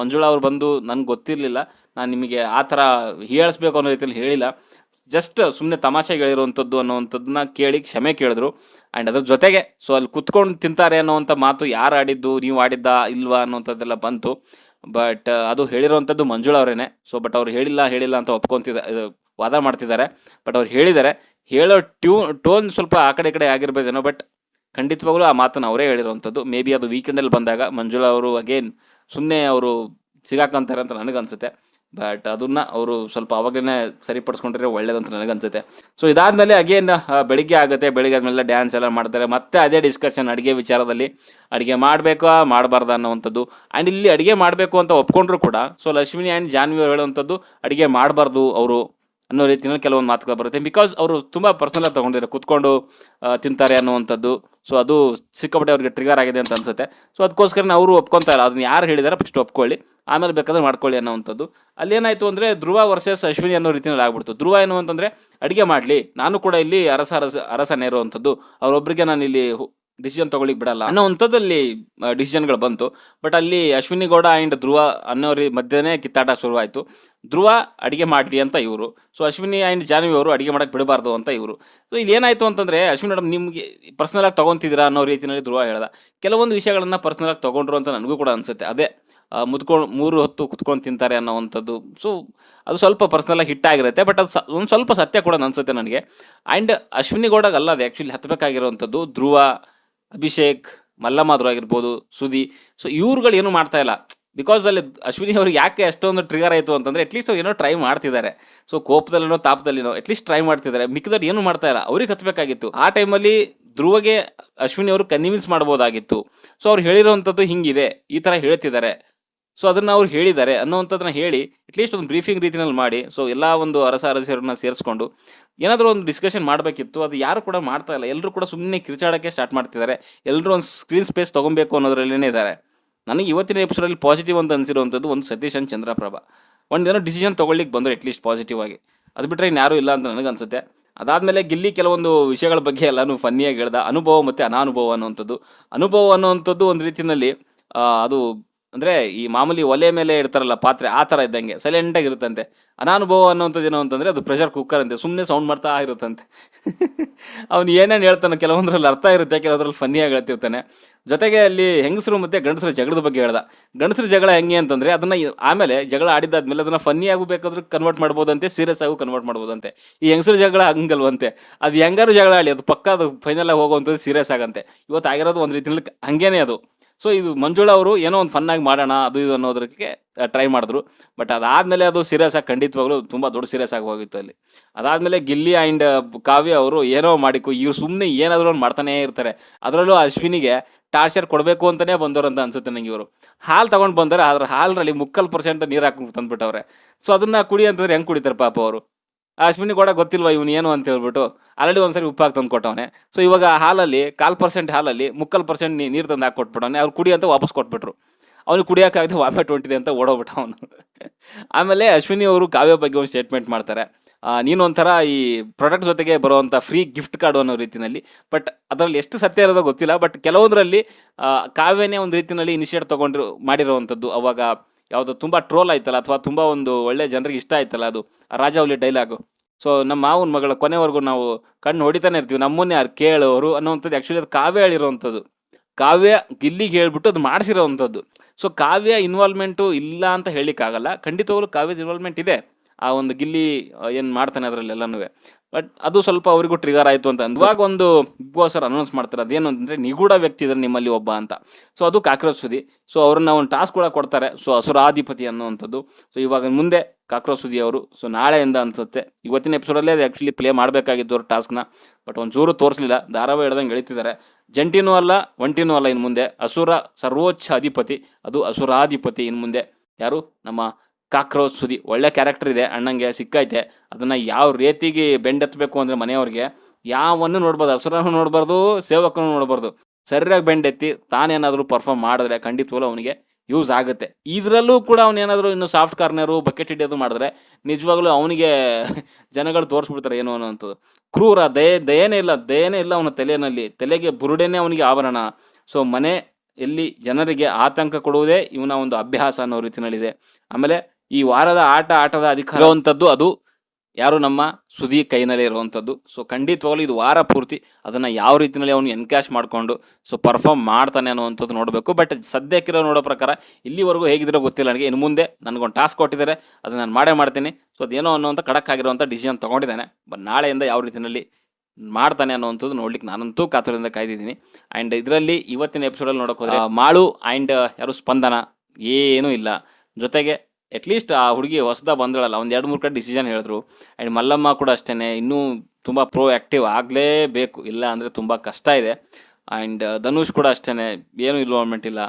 ಮಂಜುಳಾ ಅವ್ರು ಬಂದು ನನಗೆ ಗೊತ್ತಿರಲಿಲ್ಲ, ನಾನು ನಿಮಗೆ ಆ ಥರ ಹೀಯಾಳಿಸ್ಬೇಕು ಅನ್ನೋ ರೀತಿಯಲ್ಲಿ ಹೇಳಿಲ್ಲ. ಜಸ್ಟ್ ಸುಮ್ಮನೆ ತಮಾಷೆಗೆ ಹೇಳಿರುವಂಥದ್ದು ಅನ್ನೋವಂಥದ್ದನ್ನ ಕೇಳಿ ಕ್ಷಮೆ ಕೇಳಿದ್ರು. ಆ್ಯಂಡ್ ಅದ್ರ ಜೊತೆಗೆ ಸೊ ಅಲ್ಲಿ ಕುತ್ಕೊಂಡು ತಿಂತಾರೆ ಅನ್ನೋವಂಥ ಮಾತು ಯಾರು ಆಡಿದ್ದು, ನೀವು ಆಡಿದ್ದಾ ಇಲ್ವಾ ಅನ್ನೋಂಥದ್ದೆಲ್ಲ ಬಂತು. ಬಟ್ ಅದು ಹೇಳಿರೋವಂಥದ್ದು ಮಂಜುಳಾ ಅವರೇನೆ. ಸೊ ಬಟ್ ಅವ್ರು ಹೇಳಿಲ್ಲ ಅಂತ ಇದು ವಾದ ಮಾಡ್ತಿದ್ದಾರೆ. ಬಟ್ ಅವ್ರು ಹೇಳಿದ್ದಾರೆ. ಹೇಳೋ ಟೋನ್ ಸ್ವಲ್ಪ ಆ ಕಡೆ ಈ ಕಡೆ ಆಗಿರ್ಬೋದೇನೋ. ಬಟ್ ಖಂಡಿತವಾಗ್ಲೂ ಆ ಮಾತನ್ನು ಅವರೇ ಹೇಳಿರುವಂಥದ್ದು. ಮೇ ಬಿ ಅದು ವೀಕೆಂಡಲ್ಲಿ ಬಂದಾಗ ಮಂಜುಳಾ ಅವರು ಅಗೇನ್ ಸುಮ್ಮನೆ ಅವರು ಸಿಗಾಕಂತಾರೆ ಅಂತ ನನಗನ್ಸುತ್ತೆ. ಬಟ್ ಅದನ್ನು ಅವರು ಸ್ವಲ್ಪ ಅವಾಗಲೇ ಸರಿಪಡಿಸ್ಕೊಂಡ್ರೆ ಒಳ್ಳೇದಂತ ನನಗನ್ಸುತ್ತೆ. ಸೊ ಇದಾದಮೇಲೆ ಅಗೇನ್ ಬೆಳಿಗ್ಗೆ ಆಗುತ್ತೆ. ಬೆಳಿಗ್ಗೆ ಆದಮೇಲೆ ಡ್ಯಾನ್ಸ್ ಎಲ್ಲ ಮಾಡ್ತಾರೆ. ಮತ್ತೆ ಅದೇ ಡಿಸ್ಕಷನ್ ಅಡುಗೆ ವಿಚಾರದಲ್ಲಿ. ಅಡುಗೆ ಮಾಡಬೇಕಾ ಮಾಡಬಾರ್ದಾ ಅನ್ನೋವಂಥದ್ದು. ಆ್ಯಂಡ್ ಇಲ್ಲಿ ಅಡುಗೆ ಮಾಡಬೇಕು ಅಂತ ಒಪ್ಕೊಂಡ್ರು ಕೂಡ ಸೊ ಅಶ್ವಿನಿ ಆ್ಯಂಡ್ ಜಾನ್ವಿ ಅವರು ಹೇಳುವಂಥದ್ದು ಅಡುಗೆ ಮಾಡಬಾರ್ದು ಅವರು ಅನ್ನೋ ರೀತಿಯಲ್ಲಿ ಕೆಲವೊಂದು ಮಾತುಗಳು ಬರುತ್ತೆ. ಬಿಕಾಸ್ ಅವರು ತುಂಬ ಪರ್ಸನಲಾಗಿ ತೊಗೊಂಡಿದ್ದಾರೆ, ಕೂತ್ಕೊಂಡು ತಿಂತಾರೆ ಅನ್ನುವಂಥದ್ದು. ಸೊ ಅದು ಸಿಕ್ಕಾಪಟ್ಟೆ ಅವ್ರಿಗೆ ಟ್ರಿಗರ್ ಆಗಿದೆ ಅಂತ ಅನ್ಸುತ್ತೆ. ಸೊ ಅದಕ್ಕೋಸ್ಕರನೇ ಅವರು ಒಪ್ಕೊತಾ ಇಲ್ಲ. ಅದನ್ನ ಯಾರು ಹೇಳಿದಾರೆ ಫಸ್ಟ್ ಒಪ್ಕೊಳ್ಳಿ, ಆಮೇಲೆ ಬೇಕಾದ್ರೆ ಮಾಡ್ಕೊಳ್ಳಿ ಅನ್ನೋವಂಥದ್ದು. ಅಲ್ಲೇನಾಯಿತು ಅಂದರೆ ಧ್ರುವ ವರ್ಸಸ್ ಅಶ್ವಿನಿ ಅನ್ನೋ ರೀತಿಯಲ್ಲಿ ಆಗ್ಬಿಡ್ತು. ಧ್ರುವ ಏನು ಅಂತಂದರೆ ಅಡುಗೆ ಮಾಡಲಿ, ನಾನು ಕೂಡ ಇಲ್ಲಿ ಅರಸನೇ ಇರುವಂಥದ್ದು, ಅವರೊಬ್ಬರಿಗೆ ನಾನು ಇಲ್ಲಿ ಡಿಸಿಷನ್ ತೊಗೊಳ್ಳಿಕ್ಕೆ ಬಿಡಲ್ಲ ಅನ್ನೋವಂಥದ್ದಲ್ಲಿ ಡಿಸಿಷನ್ಗಳು ಬಂತು. ಬಟ್ ಅಲ್ಲಿ ಅಶ್ವಿನಿ ಗೌಡ ಆ್ಯಂಡ್ ಧ್ರುವ ಅನ್ನೋರಿ ಮಧ್ಯೆನೇ ಕಿತ್ತಾಟ ಶುರುವಾಯಿತು. ಧ್ರುವ ಅಡುಗೆ ಮಾಡಲಿ ಅಂತ ಇವರು, ಸೊ ಅಶ್ವಿನಿ ಆ್ಯಂಡ್ ಜಾನ್ವಿ ಅವರು ಅಡುಗೆ ಮಾಡೋಕ್ಕೆ ಬಿಡಬಾರ್ದು ಅಂತ ಇವರು. ಸೊ ಇಲ್ಲಿ ಏನಾಯಿತು ಅಂತಂದರೆ ಅಶ್ವಿನಿ ಮೇಡಮ್ ನಿಮಗೆ ಪರ್ಸ್ನಲಾಗಿ ತೊಗೊತಿದ್ದೀರಾ ಅನ್ನೋ ರೀತಿಯಲ್ಲಿ ಧ್ರುವ ಹೇಳ್ದ. ಕೆಲವೊಂದು ವಿಷಯಗಳನ್ನು ಪರ್ಸ್ನಲಾಗಿ ತೊಗೊಂಡ್ರು ಅಂತ ನನಗೂ ಕೂಡ ಅನಿಸುತ್ತೆ. ಅದೇ ಮುದ್ಕೊಂಡು 3 ಹೊತ್ತು ಕುತ್ಕೊಂಡು ತಿಂತಾರೆ ಅನ್ನೋವಂಥದ್ದು. ಸೊ ಅದು ಸ್ವಲ್ಪ ಪರ್ಸ್ನಲಾಗಿ ಹಿಟ್ ಆಗಿರುತ್ತೆ. ಬಟ್ ಅದು ಒಂದು ಸ್ವಲ್ಪ ಸತ್ಯ ಕೂಡ ಅನಿಸುತ್ತೆ ನನಗೆ. ಆ್ಯಂಡ್ ಅಶ್ವಿನಿ ಗೌಡಗೆ ಅಲ್ಲ ಅದು ಆ್ಯಕ್ಚುಲಿ ಹತ್ತಬೇಕಾಗಿರೋವಂಥದ್ದು. ಧ್ರುವ, ಅಭಿಷೇಕ್, ಮಲ್ಲಮಾದ್ರು ಆಗಿರ್ಬೋದು, ಸುದಿ. ಸೊ ಇವ್ರುಗಳು ಏನೂ ಮಾಡ್ತಾಯಿಲ್ಲ. ಬಿಕಾಸ್ ಅಲ್ಲಿ ಅಶ್ವಿನಿ ಅವ್ರಿಗೆ ಯಾಕೆ ಅಷ್ಟೊಂದು ಟ್ರಿಗರ್ ಆಯಿತು ಅಂತಂದರೆ ಅಟ್ಲೀಸ್ಟ್ ಅವ್ರು ಏನೋ ಟ್ರೈ ಮಾಡ್ತಿದ್ದಾರೆ. ಸೊ ಕೋಪದಲ್ಲಿನೋ ತಾಪದಲ್ಲಿನೋ ಅಟ್ಲೀಸ್ಟ್ ಟ್ರೈ ಮಾಡ್ತಿದ್ದಾರೆ. ಮಿಕ್ಕದವ್ರು ಏನೂ ಮಾಡ್ತಾಯಿಲ್ಲ. ಅವ್ರಿಗೆ ಹತ್ತಬೇಕಾಗಿತ್ತು. ಆ ಟೈಮಲ್ಲಿ ಧ್ರುವಗೆ ಅಶ್ವಿನಿ ಅವರು ಕನ್ವಿನ್ಸ್ ಮಾಡ್ಬೋದಾಗಿತ್ತು. ಸೊ ಅವ್ರು ಹೇಳಿರೋವಂಥದ್ದು ಹಿಂಗಿದೆ, ಈ ಥರ ಹೇಳ್ತಿದ್ದಾರೆ, ಸೊ ಅದನ್ನು ಅವ್ರು ಹೇಳಿದ್ದಾರೆ ಅನ್ನೋವಂಥದ್ದನ್ನ ಹೇಳಿ ಅಟ್ಲೀಸ್ಟ್ ಒಂದು ಬ್ರೀಫಿಂಗ್ ರೀತಿಯಲ್ಲಿ ಮಾಡಿ ಸೊ ಎಲ್ಲ ಒಂದು ಅರಸರನ್ನ ಸೇರಿಸ್ಕೊಂಡು ಏನಾದರೂ ಒಂದು ಡಿಸ್ಕಷನ್ ಮಾಡಬೇಕಿತ್ತು. ಅದು ಯಾರು ಕೂಡ ಮಾಡ್ತಾ ಇಲ್ಲ. ಎಲ್ಲರೂ ಕೂಡ ಸುಮ್ಮನೆ ಕಿರ್ಚಾಡೋಕ್ಕೆ ಸ್ಟಾರ್ಟ್ ಮಾಡ್ತಿದ್ದಾರೆ. ಎಲ್ಲರೂ ಒಂದು ಸ್ಕ್ರೀನ್ ಸ್ಪೇಸ್ ತೊಗೊಬೇಕು ಅನ್ನೋದ್ರಲ್ಲೇ ಇದ್ದಾರೆ. ನನಗೆ ಇವತ್ತಿನ ಎಪಿಸೋಡಲ್ಲಿ ಪಾಸಿಟಿವ್ ಅಂತ ಅನಿಸಿರುವಂಥದ್ದು ಒಂದು ಸತೀಶ್ ಅಂಡ್ ಚಂದ್ರಪ್ರಭಾ ಒಂದೇನೋ ಡಿಸಿಷನ್ ತೊಗೊಳ್ಳಿಕ್ಕೆ ಬಂದರು ಅಟ್ಲೀಸ್ಟ್ ಪಾಸಿಟಿವ್ ಆಗಿ. ಅದು ಬಿಟ್ಟರೆ ಇನ್ಯಾರೂ ಇಲ್ಲ ಅಂತ ನನಗನ್ಸುತ್ತೆ. ಅದಾದಮೇಲೆ ಗಿಲ್ಲಿ ಕೆಲವೊಂದು ವಿಷಯಗಳ ಬಗ್ಗೆ ಎಲ್ಲನೂ ಫನ್ನಿಯಾಗಿ ಹೇಳ್ದ. ಅನುಭವ ಮತ್ತು ಅನಾನುಭವ ಅನುಭವ ಅನ್ನೋವಂಥದ್ದು ಒಂದು ರೀತಿಯಲ್ಲಿ ಅದು ಅಂದರೆ ಈ ಮಾಮೂಲಿ ಒಲೆ ಮೇಲೆ ಇಡ್ತಾರಲ್ಲ ಪಾತ್ರೆ, ಆ ಥರ ಇದ್ದಂಗೆ ಸೈಲೆಂಟಾಗಿ ಇರುತ್ತಂತೆ. ಅನಾನುಭವ ಅನ್ನೋವಂಥದ್ದು ಏನೋ ಅಂತಂದರೆ ಅದು ಪ್ರೆಷರ್ ಕುಕ್ಕರ್ ಅಂತೆ, ಸುಮ್ಮನೆ ಸೌಂಡ್ ಮಾಡ್ತಾ ಇರುತ್ತಂತೆ. ಅವ್ನು ಏನೇನು ಹೇಳ್ತಾನೆ ಕೆಲವೊಂದ್ರಲ್ಲಿ ಅರ್ಥ ಇರುತ್ತೆ, ಕೆಲವೊಂದ್ರಲ್ಲಿ ಫನ್ನಿಯಾಗಿ ಹೇಳ್ತಿರ್ತಾನೆ. ಜೊತೆಗೆ ಅಲ್ಲಿ ಹೆಂಗಸರು ಮತ್ತು ಗಂಡಸರು ಜಗಳದ ಬಗ್ಗೆ ಹೇಳ್ದ. ಗಂಡಸರು ಜಗಳ ಹೆಂಗೆ ಅಂತಂದರೆ ಅದನ್ನು ಆಮೇಲೆ ಜಗಳ ಆಡಿದ್ದಾದ್ಮೇಲೆ ಅದನ್ನು ಫನ್ನಿಯಾಗೂ ಬೇಕಾದ್ರೂ ಕನ್ವರ್ಟ್ ಮಾಡ್ಬೋದಂತೆ, ಸೀರಿಯಸ್ ಆಗೂ ಕನ್ವರ್ಟ್ ಮಾಡ್ಬೋದಂತೆ. ಈ ಹೆಂಗಸರು ಜಗಳ ಹಂಗಲ್ವಂತೆ. ಅದು ಹೆಂಗಾರು ಜಗಳ ಆಡಿ ಅದು ಪಕ್ಕ ಅದು ಫೈನಲಾಗಿ ಹೋಗುವಂಥದ್ದು ಸೀರಿಯಸ್ ಆಗಂತೆ. ಇವತ್ತು ಆಗಿರೋದು ಒಂದು ರೀತಿಯಲ್ಲಿ ಹಂಗೇನೆ ಅದು. ಸೊ ಇದು ಮಂಜುಳಾ ಅವರು ಏನೋ ಒಂದು ಫನ್ನಾಗಿ ಮಾಡೋಣ ಅದು ಇದು ಅನ್ನೋದಕ್ಕೆ ಟ್ರೈ ಮಾಡಿದ್ರು. ಬಟ್ ಅದಾದಮೇಲೆ ಅದು ಸೀರಿಯಸ್ ಆಗಿ ಖಂಡಿತವಾಗ್ಲೂ ತುಂಬ ದೊಡ್ಡ ಸೀರಿಯಸ್ ಆಗಿ ಹೋಗಿತ್ತು ಅಲ್ಲಿ. ಅದಾದಮೇಲೆ ಗಿಲ್ಲಿ ಆ್ಯಂಡ್ ಕಾವ್ಯ ಅವರು ಏನೋ ಮಾಡಿಕು, ಇವ್ರು ಸುಮ್ಮನೆ ಏನಾದರೂ ಒಂದು ಮಾಡ್ತಾನೇ ಇರ್ತಾರೆ. ಅದರಲ್ಲೂ ಅಶ್ವಿನಿಗೆ ಟಾರ್ಚರ್ ಕೊಡಬೇಕು ಅಂತಲೇ ಬಂದವರು ಅಂತ ಅನ್ಸುತ್ತೆ ನನಗೆ. ಇವರು ಹಾಲು ತೊಗೊಂಡು ಬಂದರೆ ಅದ್ರ ಹಾಲರಲ್ಲಿ 3% ನೀರು ಹಾಕಿ ತಂದುಬಿಟ್ಟವ್ರೆ. ಸೊ ಅದನ್ನು ಕುಡಿ ಅಂತಂದ್ರೆ ಹೆಂಗೆ ಕುಡಿತಾರೆ ಪಾಪ ಅವರು. ಅಶ್ವಿನಿ ಕೂಡ ಗೊತ್ತಿಲ್ವ ಇವನು ಏನು ಅಂತ ಹೇಳ್ಬಿಟ್ಟು ಆಲ್ರೆಡಿ ಒಂದ್ಸರಿ ಉಪ್ಪಾಗಿ ತಂದು ಕೊಟ್ಟವನೆ. ಸೊ ಇವಾಗ ಹಾಲಲ್ಲಿ 1/4% ಹಾಲಲ್ಲಿ 3% ನೀರು ತಂದು ಹಾಕಿ ಕೊಟ್ಬಿಟ್ಟವನೆ. ಅವ್ರು ಕುಡಿ ಅಂತ ವಾಪಸ್ ಕೊಟ್ಬಿಟ್ರು. ಅವನು ಕುಡಿಯೋಕ್ಕಾಗದೆ ವಾಮಿಟ್ ಹೊಂಟಿದೆ ಅಂತ ಓಡೋಗ್ಬಿಟ್ಟ ಅವನು. ಆಮೇಲೆ ಅಶ್ವಿನಿ ಅವರು ಕಾವ್ಯ ಬಗ್ಗೆ ಒಂದು ಸ್ಟೇಟ್ಮೆಂಟ್ ಮಾಡ್ತಾರೆ. ನೀನು ಒಂಥರ ಈ ಪ್ರಾಡಕ್ಟ್ ಜೊತೆಗೆ ಬರುವಂಥ ಫ್ರೀ ಗಿಫ್ಟ್ ಕಾರ್ಡು ಅನ್ನೋ ರೀತಿಯಲ್ಲಿ. ಬಟ್ ಅದರಲ್ಲಿ ಎಷ್ಟು ಸತ್ಯ ಇರೋದೋ ಗೊತ್ತಿಲ್ಲ. ಬಟ್ ಕೆಲವೊಂದರಲ್ಲಿ ಕಾವ್ಯನೇ ಒಂದು ರೀತಿಯಲ್ಲಿ ಇನಿಷಿಯೇಟ್ ಮಾಡಿರೋವಂಥದ್ದು. ಅವಾಗ ಯಾವುದೋ ತುಂಬ ಟ್ರೋಲ್ ಆಯ್ತಲ್ಲ, ಅಥವಾ ತುಂಬ ಒಂದು ಒಳ್ಳೆ ಜನರಿಗೆ ಇಷ್ಟ ಆಯ್ತಲ್ಲ, ಅದು ರಾಜಾವಲಿ ಡೈಲಾಗು. ಸೊ ನಮ್ಮ ಮಾವನ ಮಗಳ ಕೊನೆವರೆಗೂ ನಾವು ಕಣ್ಣು ಹೊಡಿತಾನೆ ಇರ್ತೀವಿ, ನಮ್ಮನ್ನೇ ಯಾರು ಕೇಳೋರು ಅನ್ನೋವಂಥದ್ದು ಆ್ಯಕ್ಚುಲಿ ಅದು ಕಾವ್ಯ ಹೇಳಿರೋವಂಥದ್ದು. ಕಾವ್ಯ ಗಿಲ್ಲಿಗೆ ಹೇಳ್ಬಿಟ್ಟು ಅದು ಮಾಡಿಸಿರೋವಂಥದ್ದು. ಸೊ ಕಾವ್ಯ ಇನ್ವಾಲ್ವ್ಮೆಂಟು ಇಲ್ಲ ಅಂತ ಹೇಳಲಿಕ್ಕಾಗಲ್ಲ. ಖಂಡಿತವಾಗ್ಲೂ ಕಾವ್ಯದ ಇನ್ವಾಲ್ವ್ಮೆಂಟ್ ಇದೆ. ಆ ಒಂದು ಗಿಲ್ಲಿ ಏನು ಮಾಡ್ತಾನೆ ಅದರಲ್ಲೆಲ್ಲನೂ. ಬಟ್ ಅದು ಸ್ವಲ್ಪ ಅವರಿಗೂ ಟ್ರಿಗರ್ ಆಯಿತು ಅಂತ ಇವಾಗ ಒಂದು ಬಿಗ್ ಬಾಸ್ ಅವ್ರು ಅನೌನ್ಸ್ ಮಾಡ್ತಾರೆ. ಅದೇನು ಅಂತಂದರೆ ನಿಗೂಢ ವ್ಯಕ್ತಿ ಇದ್ದಾರೆ ನಿಮ್ಮಲ್ಲಿ ಒಬ್ಬ ಅಂತ. ಸೊ ಅದು ಕಾಕ್ರೋಚ್ ಸುದಿ. ಸೊ ಅವ್ರನ್ನ ಒಂದು ಟಾಸ್ಕ್ ಕೂಡ ಕೊಡ್ತಾರೆ. ಸೊ ಅಸುರಾಧಿಪತಿ ಅನ್ನೋವಂಥದ್ದು. ಸೊ ಇವಾಗ ಮುಂದೆ ಕಾಕ್ರೋಚ್ ಸುದಿ ಅವರು ಸೊ ನಾಳೆಯಿಂದ ಅನಿಸುತ್ತೆ, ಇವತ್ತಿನ ಎಪಿಸೋಡಲ್ಲೇ ಅದು ಆ್ಯಕ್ಚುಲಿ ಪ್ಲೇ ಮಾಡಬೇಕಾಗಿದ್ದವ್ರು ಟಾಸ್ಕ್ನ. ಬಟ್ ಒಂಚೂರು ತೋರಿಸಲಿಲ್ಲ, ಧಾರಾವಾಹಿ ಹೇಳ್ದಂಗೆ ಎಳಿತಿದ್ದಾರೆ. ಜಂಟಿನೂ ಅಲ್ಲ ಒಂಟಿನೂ ಅಲ್ಲ, ಇನ್ನು ಮುಂದೆ ಅಸುರ ಸರ್ವೋಚ್ಚ ಅಧಿಪತಿ, ಅದು ಅಸುರಾಧಿಪತಿ. ಇನ್ನು ಮುಂದೆ ಯಾರು? ನಮ್ಮ ಕಾಕ್ರೋಚ್ ಸುದಿ. ಒಳ್ಳೆ ಕ್ಯಾರೆಕ್ಟರ್ ಇದೆ, ಅಣ್ಣಂಗೆ ಸಿಕ್ಕೈತೆ. ಅದನ್ನು ಯಾವ ರೀತಿಗೆ ಬೆಂಡೆತ್ತಬೇಕು ಅಂದರೆ ಮನೆಯವ್ರಿಗೆ ಯಾವನ್ನು ನೋಡ್ಬೋದು, ಅಸುರನೂ ನೋಡ್ಬಾರ್ದು, ಸೇವಕನೂ ನೋಡ್ಬಾರ್ದು. ಸರಿಯಾಗಿ ಬೆಂಡೆತ್ತಿ ತಾನೇನಾದರೂ ಪರ್ಫಾರ್ಮ್ ಮಾಡಿದ್ರೆ ಖಂಡಿತವಾಗ್ಲೂ ಅವನಿಗೆ ಯೂಸ್ ಆಗುತ್ತೆ. ಇದರಲ್ಲೂ ಕೂಡ ಅವನೇನಾದರೂ ಇನ್ನು ಸಾಫ್ಟ್ ಕಾರ್ನರು ಬಕೆಟ್ ಹಿಡಿಯೋದು ಮಾಡಿದ್ರೆ ನಿಜವಾಗ್ಲೂ ಅವನಿಗೆ ಜನಗಳು ತೋರಿಸ್ಬಿಡ್ತಾರೆ ಏನು ಅನ್ನೋವಂಥದ್ದು. ಕ್ರೂರ, ದಯೆನೇ ಇಲ್ಲ ಅವನ ತಲೆಗೆ ಬುರುಡೆನೇ ಅವನಿಗೆ ಆಭರಣ. ಸೊ ಮನೆ ಎಲ್ಲಿ ಜನರಿಗೆ ಆತಂಕ ಕೊಡುವುದೇ ಇವನ ಒಂದು ಅಭ್ಯಾಸ ಅನ್ನೋ ರೀತಿಯಲ್ಲಿದೆ. ಆಮೇಲೆ ಈ ವಾರದ ಆಟದ ಅಧಿಕಾರ ಇರುವಂಥದ್ದು ಅದು ಯಾರು ನಮ್ಮ ಸುದಿ ಕೈನಲ್ಲೇ ಇರುವಂಥದ್ದು. ಸೊ ಖಂಡಿತವಾಗ್ಲೂ ಇದು ವಾರ ಪೂರ್ತಿ ಅದನ್ನು ಯಾವ ರೀತಿಯಲ್ಲಿ ಅವನು ಎನ್ಕ್ಯಾಶ್ ಮಾಡಿಕೊಂಡು ಸೊ ಪರ್ಫಾರ್ಮ್ ಮಾಡ್ತಾನೆ ಅನ್ನುವಂಥದ್ದು ನೋಡಬೇಕು. ಬಟ್ ಸದ್ಯಕ್ಕಿರೋ ನೋಡೋ ಪ್ರಕಾರ ಇಲ್ಲಿವರೆಗೂ ಹೇಗಿದ್ರೋ ಗೊತ್ತಿಲ್ಲ ನನಗೆ. ಇನ್ನು ಮುಂದೆ ನನಗೊಂದು ಟಾಸ್ಕ್ ಕೊಟ್ಟಿದ್ದಾರೆ, ಅದನ್ನು ನಾನು ಮಾಡೇ ಮಾಡ್ತೀನಿ. ಸೊ ಅದೇನೋ ಅನ್ನೋಂಥ ಖಡಕ್ ಆಗಿರುವಂಥ ಡಿಸಿಷನ್ ತೊಗೊಂಡಿದ್ದಾನೆ. ಬಟ್ ನಾಳೆಯಿಂದ ಯಾವ ರೀತಿಯಲ್ಲಿ ಮಾಡ್ತಾನೆ ಅನ್ನೋವಂಥದ್ದು ನೋಡ್ಲಿಕ್ಕೆ ನಾನಂತೂ ಕಾತುರದಿಂದ ಕಾಯ್ದಿದ್ದೀನಿ. ಆ್ಯಂಡ್ ಇದರಲ್ಲಿ ಇವತ್ತಿನ ಎಪಿಸೋಡಲ್ಲಿ ನೋಡೋಕೆ ಹೋದರೆ ಮಾಳು ಆ್ಯಂಡ್ ಯಾರು ಸ್ಪಂದನ ಏನೂ ಇಲ್ಲ. ಜೊತೆಗೆ ಅಟ್ಲೀಸ್ಟ್ ಆ ಹುಡುಗಿ ಹೊಸದ ಬಂದಳಲ್ಲ, ಒಂದು 2-3 ಕಡೆ ಡಿಸಿಷನ್ ಹೇಳಿದ್ರು. ಆ್ಯಂಡ್ ಮಲ್ಲಮ್ಮ ಕೂಡ ಅಷ್ಟೇ ಇನ್ನೂ ತುಂಬ ಪ್ರೋ ಆ್ಯಕ್ಟಿವ್ ಆಗಲೇಬೇಕು, ಇಲ್ಲ ಅಂದರೆ ತುಂಬ ಕಷ್ಟ ಇದೆ. ಆ್ಯಂಡ್ ಧನುಷ್ ಕೂಡ ಅಷ್ಟೇ ಏನೂ ಇನ್ವಾಲ್ವ್ಮೆಂಟ್ ಇಲ್ಲ.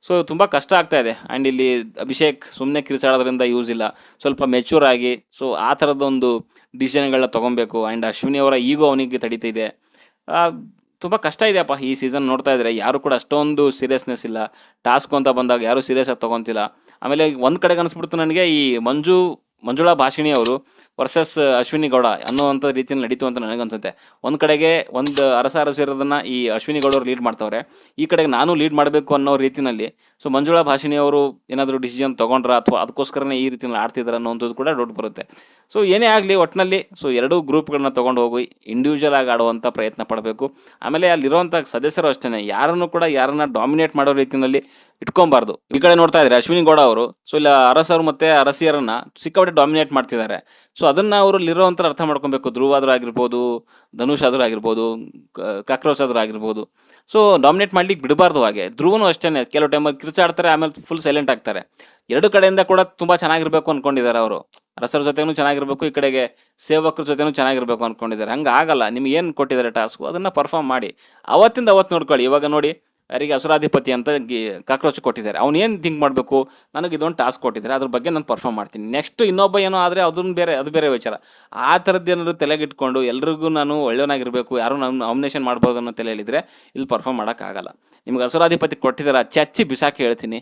ಸೊ ತುಂಬ ಕಷ್ಟ ಆಗ್ತಾ ಇದೆ. ಆ್ಯಂಡ್ ಇಲ್ಲಿ ಅಭಿಷೇಕ್ ಸುಮ್ಮನೆ ಕಿರ್ಚಾಡೋದ್ರಿಂದ ಯೂಸ್ ಇಲ್ಲ, ಸ್ವಲ್ಪ ಮೆಚ್ಯೂರ್ ಆಗಿ ಸೊ ಆ ಥರದ್ದೊಂದು ಡಿಸಿಷನ್ಗಳನ್ನ ತೊಗೊಬೇಕು. ಆ್ಯಂಡ್ ಅಶ್ವಿನಿ ಅವರ ಈಗೋ ಅವನಿಗೆ ತಡೀತಿದೆ. ತುಂಬ ಕಷ್ಟ ಇದೆಯಪ್ಪ ಈ ಸೀಸನ್ ನೋಡ್ತಾ ಇದ್ದರೆ. ಯಾರು ಕೂಡ ಅಷ್ಟೊಂದು ಸೀರಿಯಸ್ನೆಸ್ ಇಲ್ಲ. ಟಾಸ್ಕ್ ಅಂತ ಬಂದಾಗ ಯಾರೂ ಸೀರಿಯಸ್ಸಾಗಿ ತೊಗೊತಿಲ್ಲ. ಆಮೇಲೆ ಒಂದು ಕಡೆಗೆ ಅನಿಸ್ಬಿಡ್ತು ನನಗೆ, ಈ ಮಂಜುಳಾ ಭಾಷಿಣಿ ಅವರು ವರ್ಸಸ್ ಅಶ್ವಿನಿ ಗೌಡ ಅನ್ನೋವಂಥ ರೀತಿಯಲ್ಲಿ ನಡೀತು ಅಂತ ನನಗನ್ಸುತ್ತೆ. ಒಂದು ಕಡೆಗೆ ಒಂದು ಅರಸಿರೋದನ್ನು ಈ ಅಶ್ವಿನಿ ಗೌಡವ್ರು ಲೀಡ್ ಮಾಡ್ತವ್ರೆ, ಈ ಕಡೆಗೆ ನಾನು ಲೀಡ್ ಮಾಡಬೇಕು ಅನ್ನೋ ರೀತಿಯಲ್ಲಿ ಸೊ ಮಂಜುಳಾ ಭಾಷಿಣಿ ಅವರು ಏನಾದರೂ ಡಿಸಿಷನ್ ತೊಗೊಂಡ್ರ ಅಥವಾ ಅದಕ್ಕೋಸ್ಕರನೇ ಈ ರೀತಿಯಲ್ಲಿ ಆಡ್ತಿದ್ದಾರೆ ಅನ್ನೋವಂಥದ್ದು ಕೂಡ ಡೌಟ್ ಬರುತ್ತೆ. ಸೊ ಏನೇ ಆಗಲಿ ಒಟ್ಟಿನಲ್ಲಿ ಸೊ ಎರಡೂ ಗ್ರೂಪ್ಗಳನ್ನ ತೊಗೊಂಡು ಹೋಗಿ ಇಂಡಿವಿಜುವಲ್ ಆಗಿ ಆಡುವಂಥ ಪ್ರಯತ್ನ ಪಡಬೇಕು. ಆಮೇಲೆ ಅಲ್ಲಿರುವಂಥ ಸದಸ್ಯರು ಅಷ್ಟೇ ಯಾರನ್ನು ಕೂಡ ಯಾರನ್ನ ಡಾಮಿನೇಟ್ ಮಾಡೋ ರೀತಿಯಲ್ಲಿ ಇಟ್ಕೊಬಾರ್ದು. ಈ ಕಡೆ ನೋಡ್ತಾ ಇದ್ದಾರೆ ಅಶ್ವಿನಿ ಗೌಡ ಅವರು ಸೊ ಇಲ್ಲ ಅರಸರು ಮತ್ತು ಅರಸಿಯರನ್ನ ಸಿಕ್ಕಾಪಟ್ಟೆ ಡಾಮಿನೇಟ್ ಮಾಡ್ತಿದ್ದಾರೆ. ಸೊ ಅದನ್ನು ಅವರು ಇರೋವಂಥ ಅರ್ಥ ಮಾಡ್ಕೊಬೇಕು. ಧ್ರುವ ಆದರೂ ಆಗಿರ್ಬೋದು, ಧನುಷ್ ಆದರೂ ಆಗಿರ್ಬೋದು, ಕಾಕ್ರೋಚ್ ಆದರೂ ಆಗಿರ್ಬೋದು. ಸೊ ಡಾಮಿನೇಟ್ ಮಾಡ್ಲಿಕ್ಕೆ ಬಿಡಬಾರ್ದು. ಹಾಗೆ ಧ್ರುವನು ಅಷ್ಟೇ ಕೆಲವು ಟೈಮಲ್ಲಿ ಕಿರ್ಚಾಡ್ತಾರೆ, ಆಮೇಲೆ ಫುಲ್ ಸೈಲೆಂಟ್ ಆಗ್ತಾರೆ. ಎರಡು ಕಡೆಯಿಂದ ಕೂಡ ತುಂಬ ಚೆನ್ನಾಗಿರಬೇಕು ಅಂದ್ಕೊಂಡಿದ್ದಾರೆ ಅವರು. ಅರಸರ ಜೊತೆನೂ ಚೆನ್ನಾಗಿರಬೇಕು, ಈ ಕಡೆಗೆ ಸೇವಕರ ಜೊತೆನೂ ಚೆನ್ನಾಗಿರಬೇಕು ಅಂದ್ಕೊಂಡಿದ್ದಾರೆ. ಹಂಗೆ ಆಗಲ್ಲ. ನಿಮ್ಗೆ ಏನು ಕೊಟ್ಟಿದ್ದಾರೆ ಟಾಸ್ಕು ಅದನ್ನು ಪರ್ಫಾರ್ಮ್ ಮಾಡಿ ಅವತ್ತಿಂದ ಅವತ್ತು ನೋಡ್ಕೊಳ್ಳಿ. ಇವಾಗ ನೋಡಿ ಯಾರಿಗೆ ಅಸುರಾಧಿಪತಿ ಅಂತ ಕಾಕ್ರೋಚ್ ಕೊಟ್ಟಿದ್ದಾರೆ, ಅವ್ನು ಏನು ಥಿಂಕ್ ಮಾಡಬೇಕು, ನನಗೆ ಇದೊಂದು ಟಾಸ್ಕ್ ಕೊಟ್ಟಿದ್ದಾರೆ, ಅದ್ರ ಬಗ್ಗೆ ನಾನು ಪರ್ಫಾರ್ಮ್ ಮಾಡ್ತೀನಿ. ನೆಕ್ಸ್ಟ್ ಇನ್ನೊಬ್ಬ ಏನೋ ಆದರೆ ಅದನ್ನು ಅದು ಬೇರೆ ವಿಚಾರ. ಆ ಥರದ್ದು ಏನಾದ್ರು ತಲೆಗಿಟ್ಕೊಂಡು ಎಲ್ರಿಗೂ ನಾನು ಒಳ್ಳೆಯವನಾಗಿರಬೇಕು, ಯಾರು ನಾನು ನಾಮಿನೇಷನ್ ಮಾಡ್ಬೋದು ಅನ್ನೋ ತಲೆ ಹೇಳಿದರೆ ಇಲ್ಲಿ ಪರ್ಫಾರ್ಮ್ ಮಾಡೋಕ್ಕಾಗಲ್ಲ. ನಿಮ್ಗೆ ಅಸುರಾಧಿಪತಿ ಕೊಟ್ಟಿದ್ದಾರೆ, ಚಚ್ಚಿ ಬಿಸಾಕಿ ಹೇಳ್ತೀನಿ.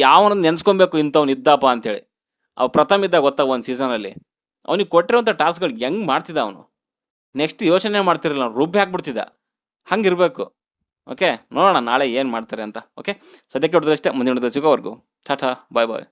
ಯಾವನನ್ನು ನೆನೆಸ್ಕೊಬೇಕು ಇಂಥವ್ನು ಇದ್ದಪ್ಪ ಅಂತೇಳಿ. ಪ್ರಥಮ ಇದ್ದಾಗ ಗೊತ್ತಾ ಒಂದು ಸೀಸನಲ್ಲಿ ಅವ್ನಿಗೆ ಕೊಟ್ಟಿರೋಂಥ ಟಾಸ್ಕ್ಗಳು ಹೆಂಗೆ ಮಾಡ್ತಿದ್ದ ಅವನು, ನೆಕ್ಸ್ಟ್ ಯೋಚನೆ ಮಾಡ್ತಿರಲಿಲ್ಲ, ಅವ್ನು ರುಬ್ಬಿ ಹಾಕ್ಬಿಡ್ತಿದ್ದ. ಹಂಗಿರಬೇಕು. ಓಕೆ, ನೋಡೋಣ ನಾಳೆ ಏನು ಮಾಡ್ತಾರೆ ಅಂತ. ಓಕೆ, ಸದ್ಯಕ್ಕೆ ಹೊಡೆದಷ್ಟೇ. ಮುಂದಿನ ಸಿಗೋವರೆಗೂ ಟಾಟಾ, ಬಾಯ್ ಬಾಯ್.